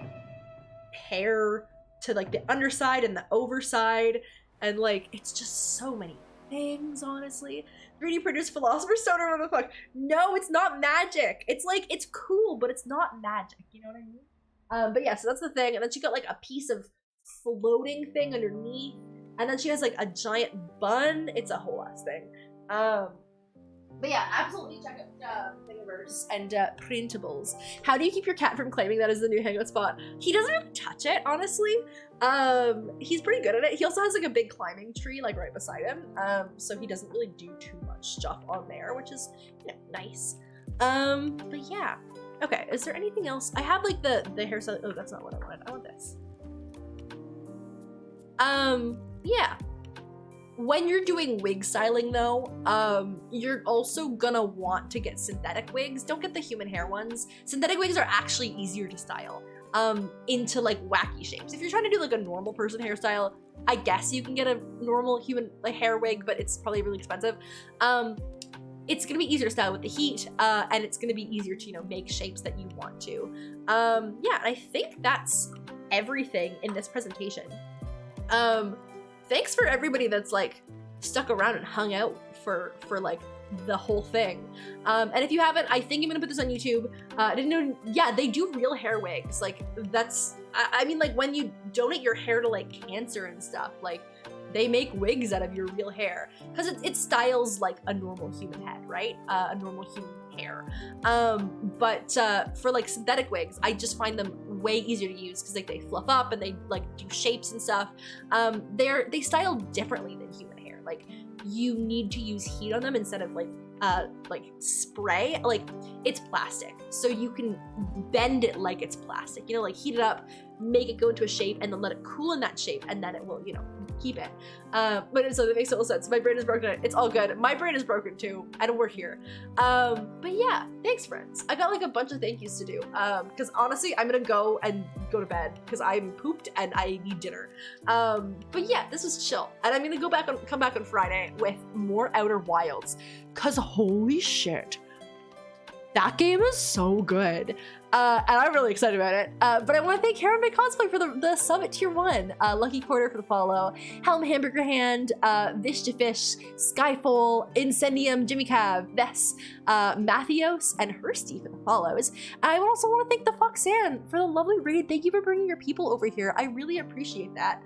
hair to like the underside and the overside. And like, it's just so many things, honestly. 3D printers, Philosopher's Stone, or what the fuck? No, it's not magic. It's like, it's cool, but it's not magic. You know what I mean? But yeah, so that's the thing. And then she got like a piece of floating thing underneath. And then she has like a giant bun. It's a whole ass thing. But yeah, absolutely check out Thingiverse and Printables. How do you keep your cat from claiming that is the new hangout spot? He doesn't really touch it, honestly. He's pretty good at it. He also has like a big climbing tree like right beside him. So he doesn't really do too much stuff on there, which is, you know, nice. But yeah. Okay, is there anything else? I have like the hairstyle. Oh, that's not what I wanted. I want this. Yeah. when you're doing wig styling though, you're also gonna want to get synthetic wigs. Don't get the human hair ones. Synthetic wigs are actually easier to style into like wacky shapes. If you're trying to do like a normal person hairstyle, I guess you can get a normal human like hair wig, but it's probably really expensive. It's gonna be easier to style with the heat, and it's gonna be easier to, you know, make shapes that you want to. Yeah, I think that's everything in this presentation. Thanks for everybody that's like stuck around and hung out for like the whole thing. And if you haven't, I think I'm gonna put this on YouTube. I didn't know, yeah, they do real hair wigs. Like that's, I mean, like when you donate your hair to like cancer and stuff, like they make wigs out of your real hair because it styles like a normal human head, right? A normal human hair. But for like synthetic wigs, I just find them way easier to use because like they fluff up and they like do shapes and stuff. They style differently than human hair. Like you need to use heat on them instead of like spray. Like it's plastic, so you can bend it like it's plastic, you know, like heat it up, make it go into a shape, and then let it cool in that shape, and then it will, you know, keep it. So that makes total sense. My brain is broken. It's all good. My brain is broken too. I don't work here. But yeah, thanks friends. I got like a bunch of thank yous to do. Because honestly, I'm gonna go to bed because I'm pooped and I need dinner. But yeah, this was chill. And I'm gonna come back on Friday with more Outer Wilds. Cause holy shit, that game is so good. And I'm really excited about it. But I want to thank Karen by Cosplay for the sub at tier 1, Lucky Quarter for the follow, Helm Hamburger Hand, Vish to Fish, Skyfall, Incendium, Jimmy Cav, Vess, Mathios, and Hursty for the follows. I also want to thank the Foxanne for the lovely raid. Thank you for bringing your people over here. I really appreciate that.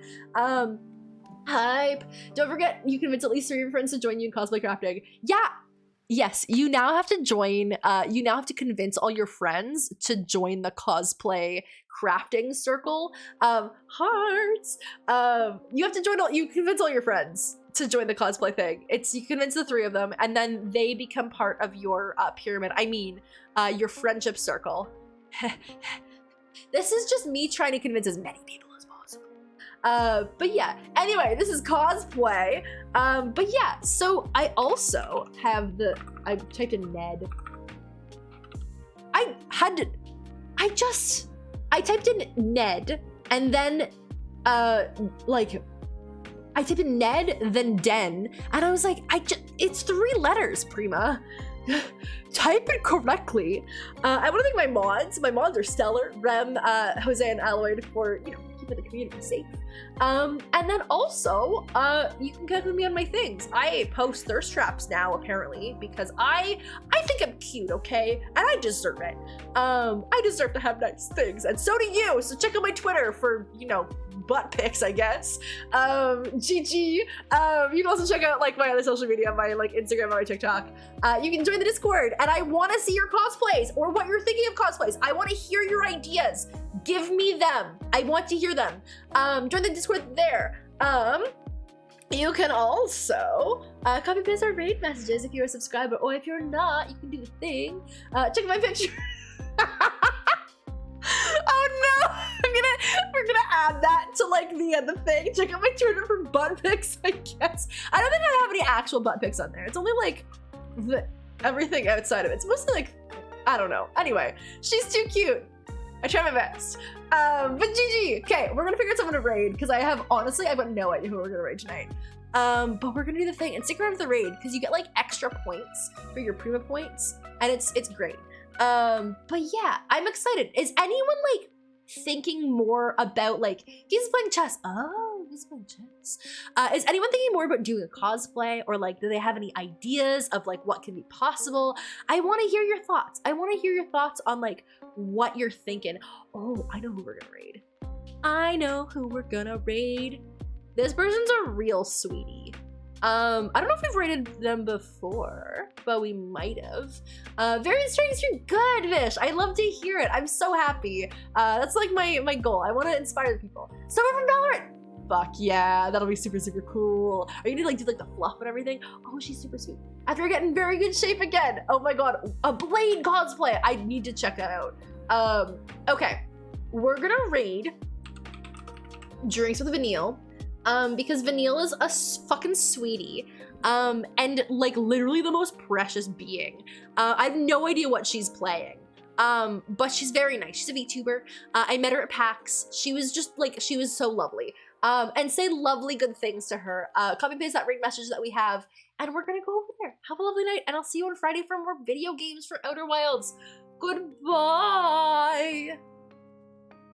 Hype. Don't forget, you can convince at least 3 of your friends to join you in cosplay crafting. Yeah. Yes, you now have to join, you now have to convince all your friends to join the cosplay crafting circle. Hearts. You have to you convince all your friends to join the cosplay thing. You convince the 3 of them, and then they become part of your pyramid. I mean, your friendship circle. This is just me trying to convince as many people as possible. But yeah, anyway, this is cosplay. But yeah, so I also have I typed in Ned. I typed in Ned, and then, like, I typed in Ned, then Den, and I was like, it's 3 letters, Prima. Type it correctly. I want to thank my mods. My mods are stellar. Rem, Jose, and Alloyd for, you know, keeping the community safe. And then also, you can connect with me on my things. I post thirst traps now, apparently, because I think I'm cute, okay? And I deserve it. I deserve to have nice things, and so do you. So check out my Twitter for, you know, butt pics, I guess. GG. You can also check out like my other social media, my like Instagram and my TikTok. You can join the Discord, and I want to see your cosplays or what you're thinking of cosplays. I want to hear your ideas. Give me them. I want to hear them. Join the Discord there. You can also copy paste our raid messages if you're a subscriber, or if you're not, you can do the thing. Check my picture. Oh no! We're gonna add that to like the other thing. Check out my Twitter for butt pics, I guess. I don't think I have any actual butt pics on there. It's only like everything outside of it. It's mostly like, I don't know. Anyway, she's too cute. I try my best. But GG. Okay, we're gonna figure out someone to raid because honestly, I've got no idea who we're gonna raid tonight. But we're gonna do the thing and stick around for the raid because you get like extra points for your Prima points, and it's great. But yeah, I'm excited. Is anyone like thinking more about like he's playing chess? Oh, he's playing chess. Is anyone thinking more about doing a cosplay, or like do they have any ideas of like what can be possible? I want to hear your thoughts. I want to hear your thoughts on like what you're thinking. Oh, I know who we're gonna raid. I know who we're gonna raid. This person's a real sweetie. I don't know if we've rated them before, but we might have. Very strange stream. Good, Vish. I love to hear it. I'm so happy. That's like my goal. I want to inspire the people. Someone from Valorant. Fuck yeah, that'll be super, super cool. Are you gonna like do like the fluff and everything? Oh, she's super sweet. After I get in very good shape again. Oh my god, a Blade cosplay. I need to check that out. Okay, we're gonna raid Drinks with Vanille. because Vanilla's a fucking sweetie, and like literally the most precious being. I have no idea what she's playing, but she's very nice. She's a VTuber. I met her at PAX. She was just like, she was so lovely. And say lovely good things to her. Copy paste that ring message that we have, and we're gonna go over there. Have a lovely night, and I'll see you on Friday for more video games for Outer Wilds. Goodbye!